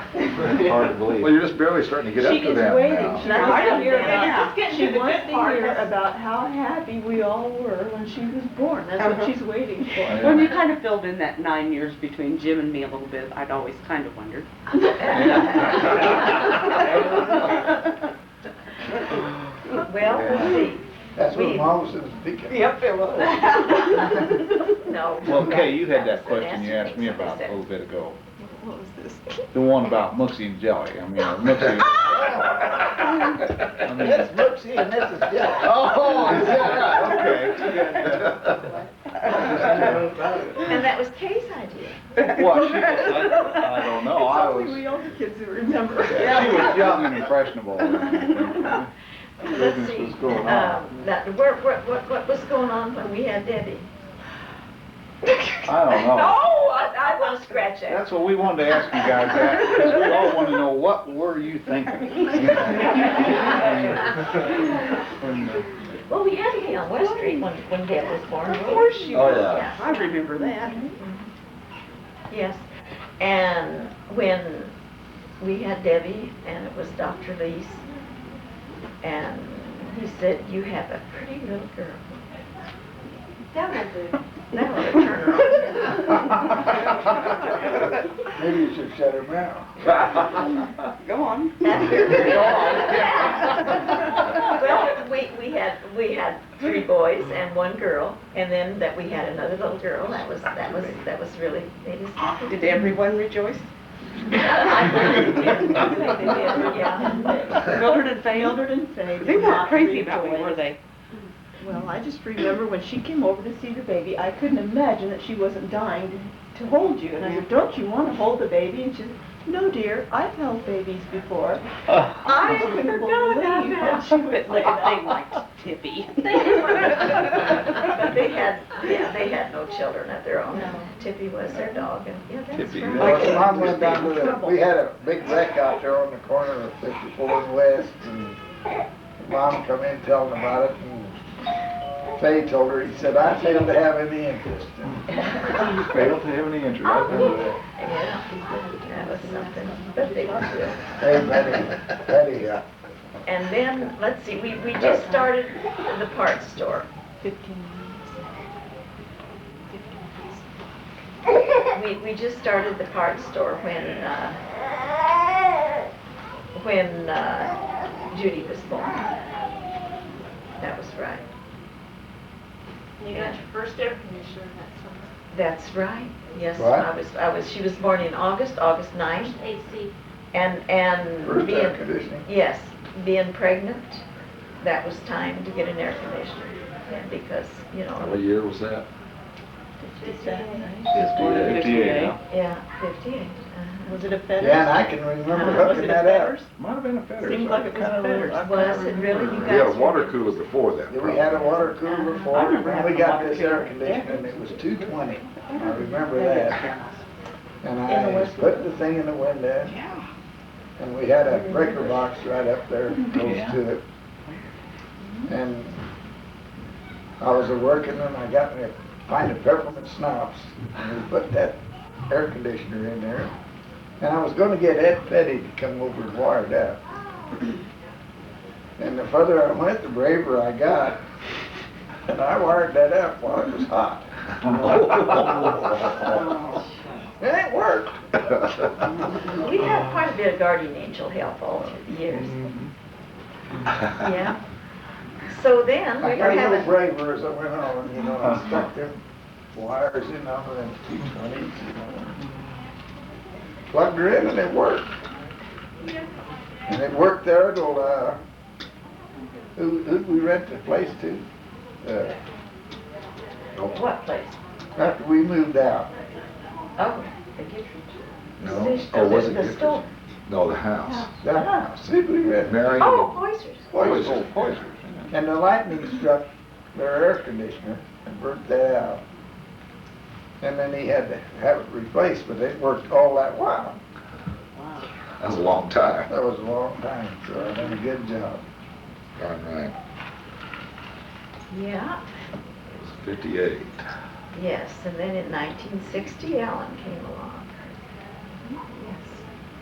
Hard to believe. Well, you're just barely starting to get up She to is that waiting. now. She Now, wants to hear yeah. she wants to hear about how happy we all were when she was born. That's what she's waiting for. When you kind of filled in that 9 years between Jim and me a little bit, I'd always kind of wondered. Well, we'll see. That's what We- Mom was thinking. Yep, it was. No. Well, Kay, you had that That's an question you asked me answer about a makes little bit ago. What was this? The one about Mooksy and Jelly. I mean, Mooksy. I mean, That's Brooksy and this is Jelly. oh, is that right? Okay. And that was Kay's idea. Well, I don't know. I Only was, we older kids who remember. yeah, she was young and impressionable. Let's Business see. was going on. What was going on when we had Debbie? I don't know. No, I want to scratch that. That's what we wanted to ask you guys that, because we all want to know, what were you thinking? Well, we had to be on West Street when Deb was born. Of course you Oh, were. yeah. I remember that. Yes. And when we had Debbie, and it was Dr. Lease, and he said, "You have a pretty little girl." That will do. That ought to turn her on. Maybe you should shut her mouth. Go on. Well, we had 3 boys and 1 girl, and then that we had another little girl. That was really made us happy. Did everyone rejoice? I think they did. Yeah. Mildred and Faye? Mildred and Faye. They weren't crazy about me, were they? Well, I just remember when she came over to see the baby, I couldn't imagine that she wasn't dying to hold you. And I said, "Don't you want to hold the baby?" And she said, "No, dear, I've held babies before." I couldn't forgot about believe that. that she would say They that. liked Tippy. But they had no children of their own. Tippy was their dog, and yeah, that's Tippy, right. Well, Mom went down to we had a big wreck out there on the corner of 54 and West, and Mom come in telling about it, and Faye told her, he said, "I failed to have any interest." Failed to have any interest, I remember that. Yeah, that was something, but they were good. Hey, Betty, And then, let's see, we just started the parts store. 15 We just started the parts store when Judy was born. That was right. You got your first air conditioner in that summer. That's right. Yes, What? she was born in August 9th, AC. and first air conditioning. yes, being pregnant, that was time to get an air conditioner, and because, What year was that? 58, huh? yeah, 58. Was it a fetter? Yeah, and I can remember Was hooking it a that up. fetters? Might have been a fetter. Seemed like it was fetters. Was it really? You We guys had a were water good. cooler before that. We had a water cooler I before, remember and we having a got water this cooler. air conditioner, and it was 220. I remember Maybe it's that. Grandma's. And In the I West put the thing in the window, Yeah. and we had a breaker box right up there close Yeah. to it. And I was a-working, and I got me a pint of peppermint schnapps, and we put that air conditioner in there. And I was gonna get Ed Petty to come over and wire it up. And the further I went, the braver I got, and I wired that up while it was hot. It worked. We had quite a bit of guardian angel help all through the years. Yeah. So then, we I were got a little having, braver as I went on, I stuck them wires in them and 220s, Plugged her in and it worked. And it worked there till, who'd we rent the place to? what place? After we moved out. Oh, the gift. No. Oh, was it The Gifford? store. No, the house. The house, who'd we rent? Mary. Oh, Poisers. Poisers. And the lightning struck their air conditioner and burnt that out. And then he had to have it replaced, but it worked all that while. Wow. That was a long time. That was a long time, so I done a good job. Darn right. Yeah, It was 58. yes, and then in 1960, Alan came along. Yes.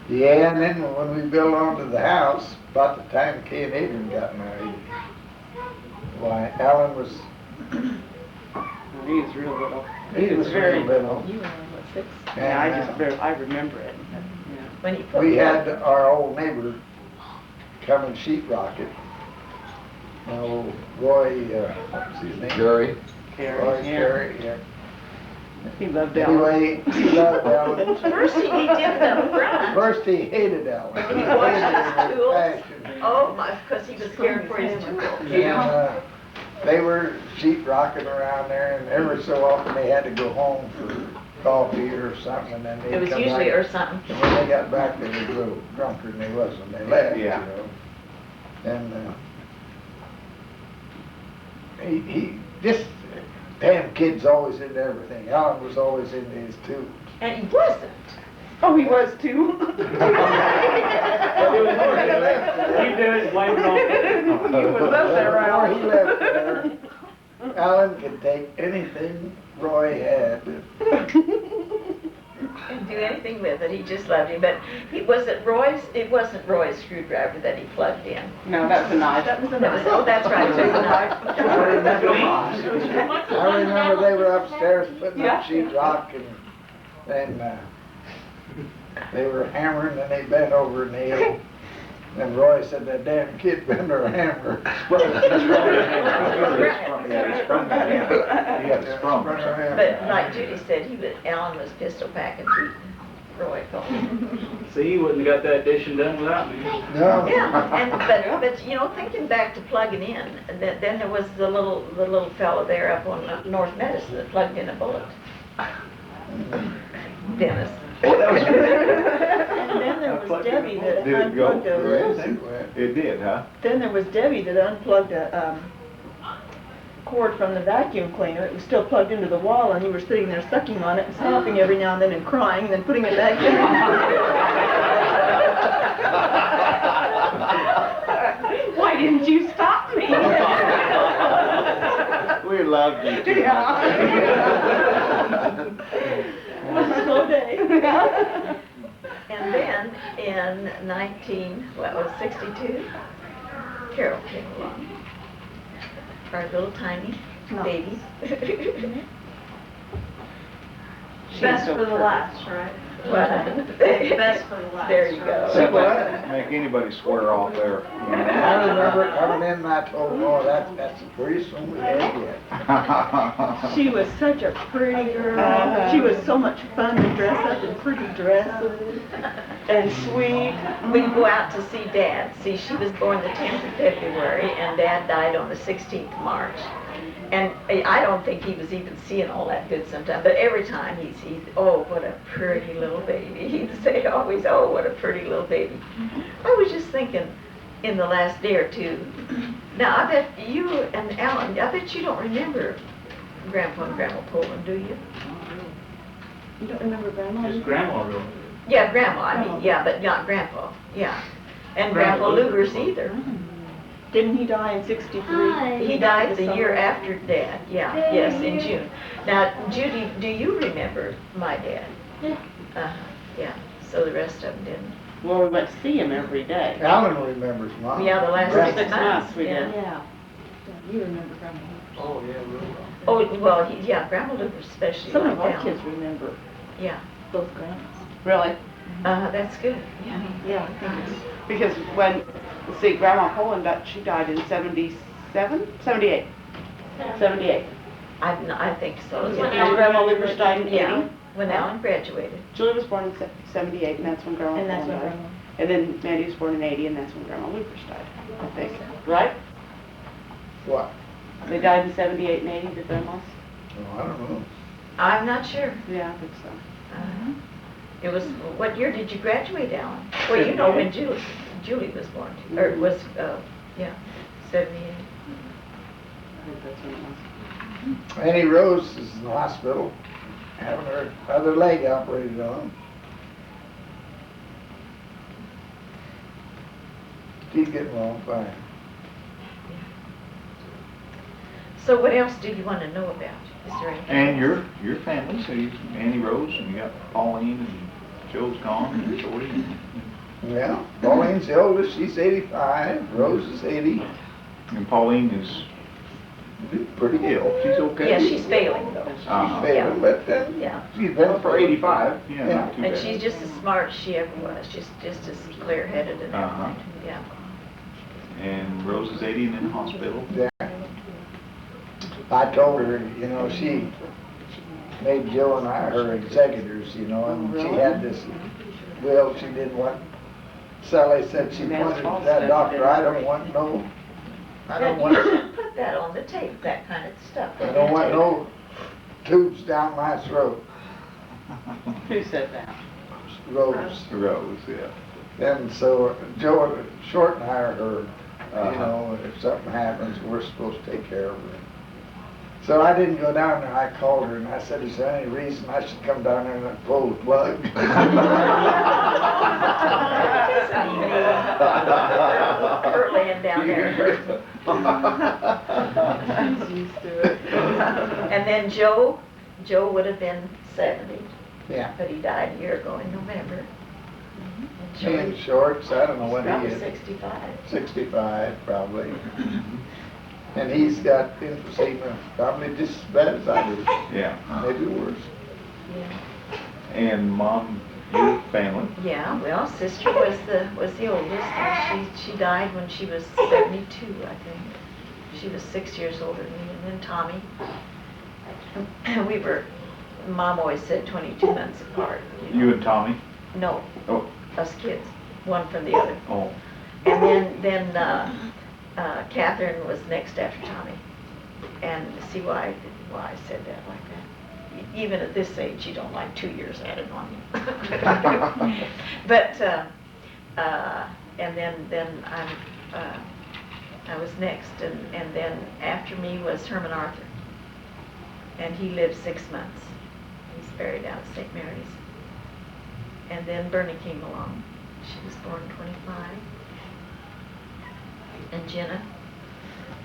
Yeah, and then when we built onto the house, about the time Kay and Adrian got married, why, Alan was, He was real little. he was very little. You were only, what, 6? Yeah, And, I remember it. Yeah. When he put we me had on- our old neighbor come and sheetrock it. Now, Roy, what's his name? Jerry? Roy Carrie, yeah. Carey, yeah. He loved Ellen. Anyway, he loved Alan. First he did the front. First he hated Alan. He washed his tools. Passion. Oh my, because he was scared for his tools. And, they were sheetrocking around there, and every so often they had to go home for coffee or something, and then they'd It was come usually back. or something. And when they got back, they were a little drunker than they was when they left, Yeah. And, he just, damn kid's always into everything. Alan was always into his tools. And he wasn't. Oh, he was too? You You did it, blame it on. He was up there, Before right? he left there, Alan could take anything Roy had And do do anything with it. He just loved him. But it wasn't Roy's screwdriver that he plugged in. No, that was a knife. That was a That was, oh, that's right. It was a knife. I remember they were upstairs putting Yeah. up sheetrock and they were hammering and they bent over a nail. And Roy said, that damn kid bent her hammer. He had a sprung. But like Judy said, Alan was pistol packing Pete. Roy called him. See, you wouldn't have got that addition done without me. No. Yeah, but you know, thinking back to plugging in, and then there was the little fellow there up on North Medicine that plugged in a bullet. Dennis. And then there was Debbie that Did it go? unplugged a, It did, huh? then there was Debbie that unplugged a cord from the vacuum cleaner. It was still plugged into the wall, and you were sitting there sucking on it and stopping every now and then and crying, and then putting it back in. Why didn't you stop me? We loved you too. It was a slow day. And then in 62, Carol came along. Our little tiny baby. Best for the last, right? What? Best for the last. There you go. Make anybody swear off there. I remember coming in and I told him, oh, that's the prettiest one we ever get. She was such a pretty girl. She was so much fun to dress up in pretty dresses and sweet. We'd go out to see Dad. See, she was born the 10th of February, and Dad died on the 16th of March. And I don't think he was even seeing all that good sometimes, but every time he'd see, oh, what a pretty little baby. He'd say always, oh, what a pretty little baby. I was just thinking in the last day or two, now I bet you and Alan, I bet you don't remember Grandpa and Grandma Poland, do you? You don't remember Grandma? Just grandma really. Yeah, Grandma, I mean, yeah, but not Grandpa, yeah. And Grandpa Lubbers either. Didn't he die in 63? He died the year after Dad, yeah, yes, in June. Now, Judy, do you remember my dad? Yeah, so the rest of them didn't. Well, we went to see him every day. Alan remembers Mom. Yeah, the last Grandma. 6 months, we yeah. did. Yeah. You remember Grandma. Oh, yeah, really. Oh, well, yeah, Grandma Lubbers especially. Some of liked our Alan. kids remember Yeah, both grandmas. Really? that's good, yeah. Yeah, I think it's... Because when, see, Grandma Poland, she died in 77? 78. 78. I think so, When yeah. And Grandma Lubbers died in 80. Yeah, when Alan graduated. Julie was born in 78, and that's when Grandma And that's Poland when died. Grandma... And then Mandy was born in 80, and that's when Grandma Lubbers died, I think. Right? What? They died in 78 and 80, the grandmas? Oh, I don't know. I'm not sure. Yeah, I think so. It was, what year did you graduate, Alan? Well, you know when Julie was born, or was, yeah, 78. I think that's when it was. Annie Rose is in the hospital, having her other leg operated on. She's getting along fine. So what else do you want to know about? Is there anything? And your family, so you, Annie Rose, and you got Pauline, and Joe's gone, and Shorty, and Yeah, Pauline's the oldest, she's 85, Rose is 80. Pauline is Pretty ill. She's okay. Yeah, she's failing though. Failing, but Yeah. she's been For 85, yeah, Yeah. not too And bad. she's just as smart as she ever was, just as clear-headed and Uh-huh. everything, yeah. And Rose is 80 and in the hospital. Yeah. I told her, you know, she made Joe and I her executors, you know, and she had this will she didn't want. Sally said she wanted that doctor, I don't want no, I don't You want, should put that on the tape, that kind of stuff. I don't want no tubes down my throat. Who said that? Rose. Rose, yeah. And so Joe Short and I are her, you Uh-huh. know, if something happens, we're supposed to take care of her. So I didn't go down there, I called her and I said, is there any reason I should come down there and pull the plug? Kurt laying down there. She's used to it. And then Joe would have been 70. Yeah. but he died a year ago in November. And Shorts, I don't know what Probably he is. 65. 65 probably. And he's got emphysema, probably just as bad as I do, Yeah. maybe worse. Yeah. And Mom, your family? Yeah, well, sister was the oldest, and she died when she was 72, I think. She was 6 years older than me, and then Tommy. We were, Mom always said 22 months apart. You and Tommy? No, Oh, us kids, one from the other. oh, And then Catherine was next after Tommy. And see why I said that like that. Even at this age, you don't like 2 years added on you. But, and then I was next, and then after me was Herman Arthur. And he lived 6 months. He's buried out at St. Mary's. And then Bernie came along. She was born 25. And Jenna,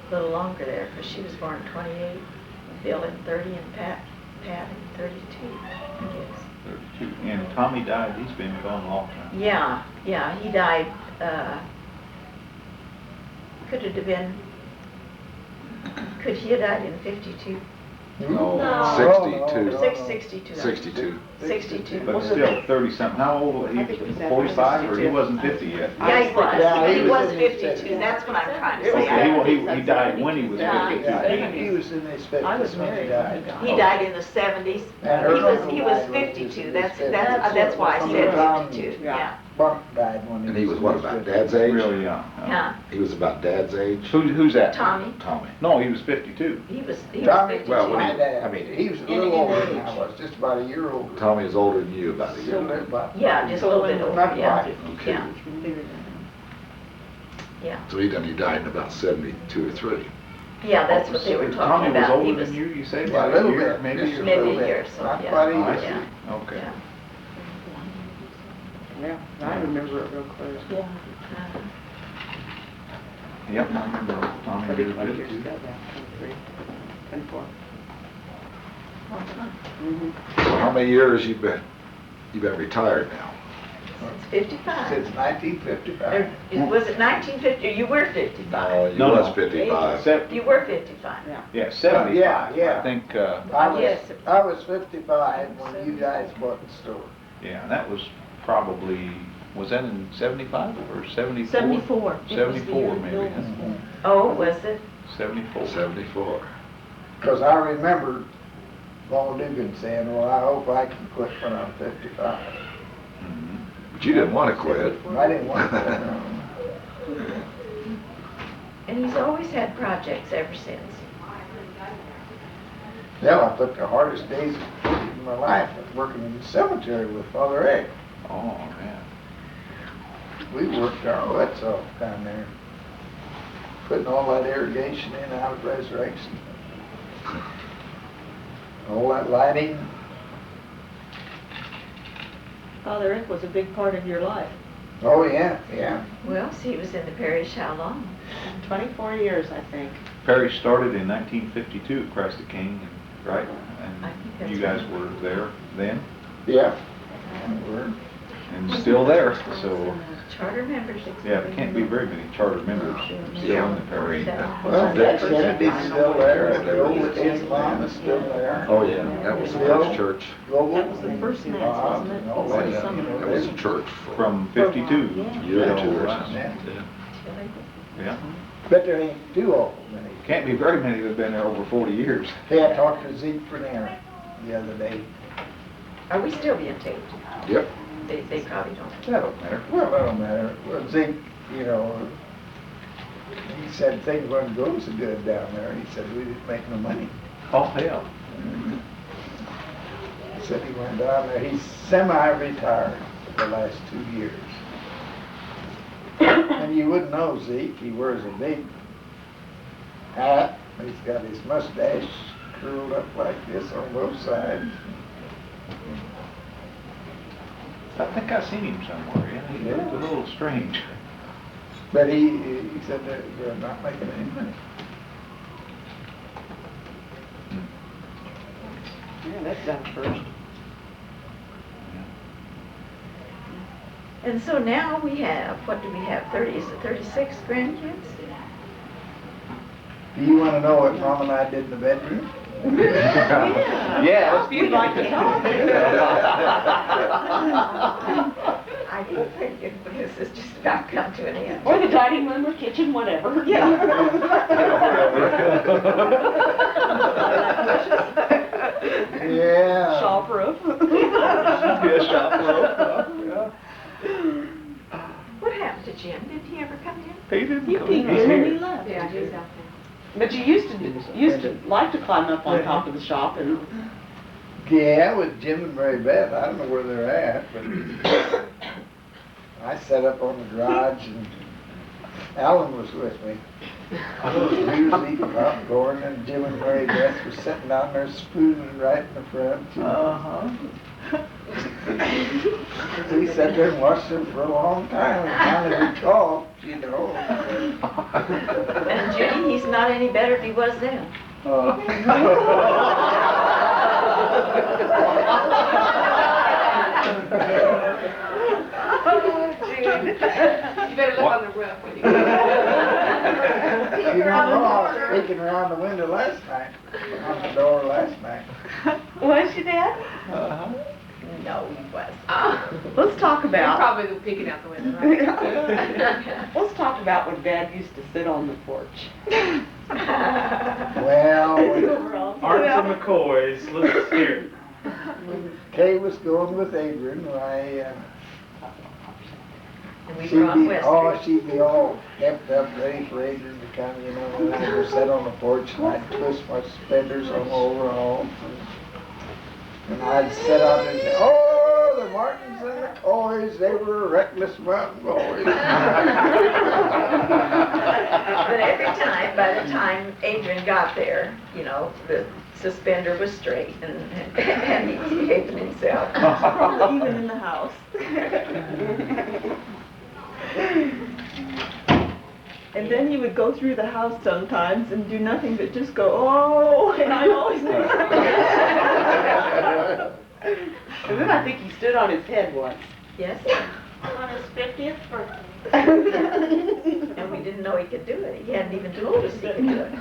a little longer there, because she was born 28. Bill in 30, and Pat in 32, I guess. 32. And Tommy died, he's been gone a long time. Yeah, he died, could he have died in 52? No, No. 62. 62. 62. But still, 30-something. How old, I think it he was 45, or he wasn't 50 yet? Yeah, he was. Yeah, He he was was in his 52, 50s. that's what I'm trying to Okay, say. he died when he was Yeah. 52. Yeah, he was in his 50s I was when he married died. when he He died in the 70s. And He was 52, that's why I said 52, yeah. Bunk died when he was. And he was what, about 50s. Dad's age? Really young. Yeah, He was about Dad's age? Who's that? Tommy, Tommy. No, he was 52. he was Tommy, 52. well, when my he- dad, I mean, he was a little older than I was, just about a year older. Tommy is older than you about a year. Still lived about. Yeah, just a little bit older, Not yeah. quite. Okay. Yeah, Bigger than him. yeah. So he died in about 72 or 3. Yeah, that's what they were Tommy talking was about. He older was than you say, Yeah, a about little a year, bit, maybe? just or- a maybe little a year or bit, so, not yeah. quite a Oh, I year. Yeah. see. Okay. Yeah. Yeah, I remember it real clear. Yeah. Yep, I remember Tommy did 31 good years too. ago now, 23, 24. So how many years you've been retired now? Since 55. Since 1955. Was it 1950? You were 55. You No, was no. 55. You were 55. Yeah, 75. Yeah. I think, Yes. I was 55 when you guys bought the store. yeah, that was probably, was that in 75 or 74? 74. It was the 74 year maybe, Bill huh? was born. Oh, was it? 74. 74. Because I remember Paul Dugan saying, well, I hope I can quit when I'm 55. Mhm. But you didn't want to quit. I didn't want to. And he's always had projects ever since. Yeah, I took the hardest days of my life working in the cemetery with Father Egg. Oh, man. We worked our butts off down there, putting all that irrigation in out of Resurrection. All that lighting. Father Rick was a big part of your life. Oh, yeah, yeah. Well, see, he was in the parish how long? 24 years, I think. Parish started in 1952 at Christ the King, right? I think that's And you guys were there then, Yeah. We're- and still there, so, Charter members. yeah, there can't be very many charter members still in the parish. Well, Dick Kennedy's still there, and the old Islam is still there. Oh, yeah, that was the first church. Global. That was the first mass, wasn't it? and all Before that, the you summer. know, That was a they- church From 52. Yeah. year or two or Yeah. something. Yeah. Yeah, But there ain't too awful many. can't be very many that have been there over 40 years. Hey, I talked to Zeke Bernier the other day. Are we still being taped? Yep. They probably don't. That don't matter. Well, that don't matter. Well, Zeke, you know, he said things wasn't going so good down there. He said we didn't make no money. Oh, hell. He said he went down there. He's semi-retired for the last 2 years. And you wouldn't know Zeke. He wears a big hat. He's got his mustache curled up like this on both sides. I think I seen him somewhere, yeah, he looked a little strange. But he said that they're not making any money. Yeah, that's done first. And so now we have, what do we have, 30, is it 36 grandkids? Do you wanna know what Mom and I did in the bedroom? Yeah, if you'd like to talk. I didn't think it, this is just about come to an end. Or the dining room or kitchen, whatever. Yeah. Shop roof. Yeah, shop What happened to Jim? Did he ever come in? He didn't He come. peeked He's in and he here. left. Yeah, he's out But you used to like to climb up on top of the shop and Yeah, with Jim and Mary Beth, I don't know where they're at, but I sat up on the garage and Alan was with me. We was eating popcorn and Jim and Mary Beth were sitting down there spooning right in the front. Uh-huh. We sat there and watched them for a long time and finally we talked, you know. And Judy, he's not any better than he was then. You better look on the roof when you go. You don't know, I was peeking around the window last night, on the door last night. was you, Dad? Uh-huh. No, he was. Let's talk You're about. probably peeking out the window, right? Let's talk about when Dad used to sit on the porch. Well, Arts and McCoys, let's hear it. when Kay was going with Adrian, And we were on West Street. she'd be all kept up, ready for Adrian to come, you know, and I would sit on the porch and I'd twist my suspenders on my overalls. And I'd sit out and say, oh, the Martins and the Coys, they were reckless mountain boys. But every time, by the time Adrian got there, you know, the suspender was straight and he behaved himself. Even in the house. And then he would go through the house sometimes and do nothing but just go, oh, and I always knew. And then I think he stood on his head once. Yes, On his 50th birthday. and we didn't know he could do it. He hadn't even told us he could do it.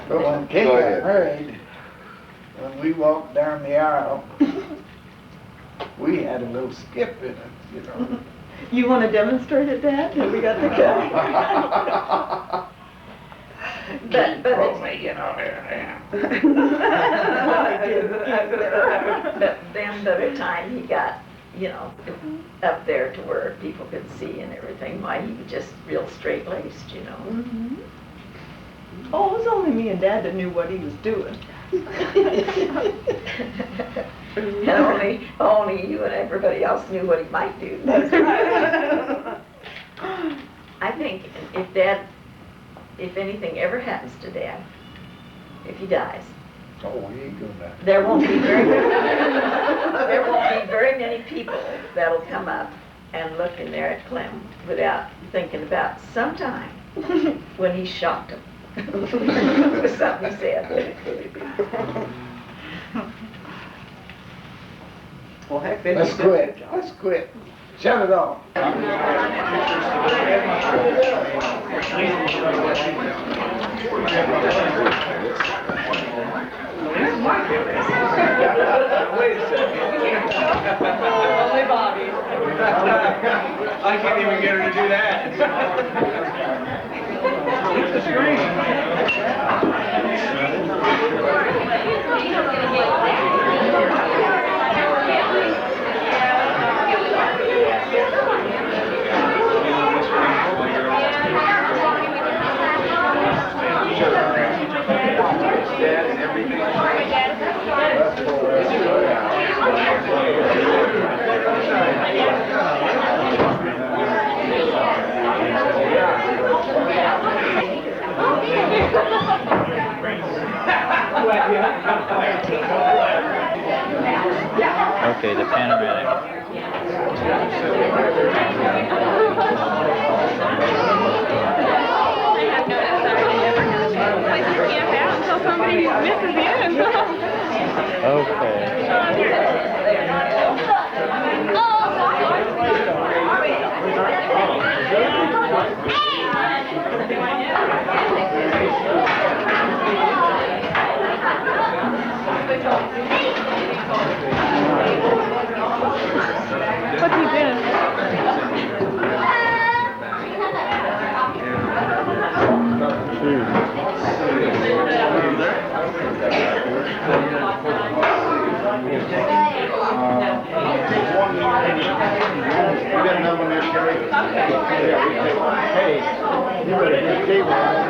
But when Kay Go got ahead. married, when we walked down the aisle, we had a little skip in it, you know. You want to demonstrate it, Dad? Have we got the camera? But then by the time he got, you know, up there to where people could see and everything, why he was just real straight-laced, you know. Mhm. Oh, it was only me and Dad that knew what he was doing. And only you and everybody else knew what he might do. That's right. I think if anything ever happens to Dad, if he dies, Oh, he ain't doing that. there won't be very many people that'll come up and look in there at Clem without thinking about sometime when he shocked him. It was something he said. Well, heck, then Let's he did a good quit, job. let's quit. Shut it off. Wait a second. Only Bobby. I can't even get her to do that. It's the screen. Okay, the panoramic. Okay. You got another one there, Sherry? Yeah, we take one. Hey, you better get a table.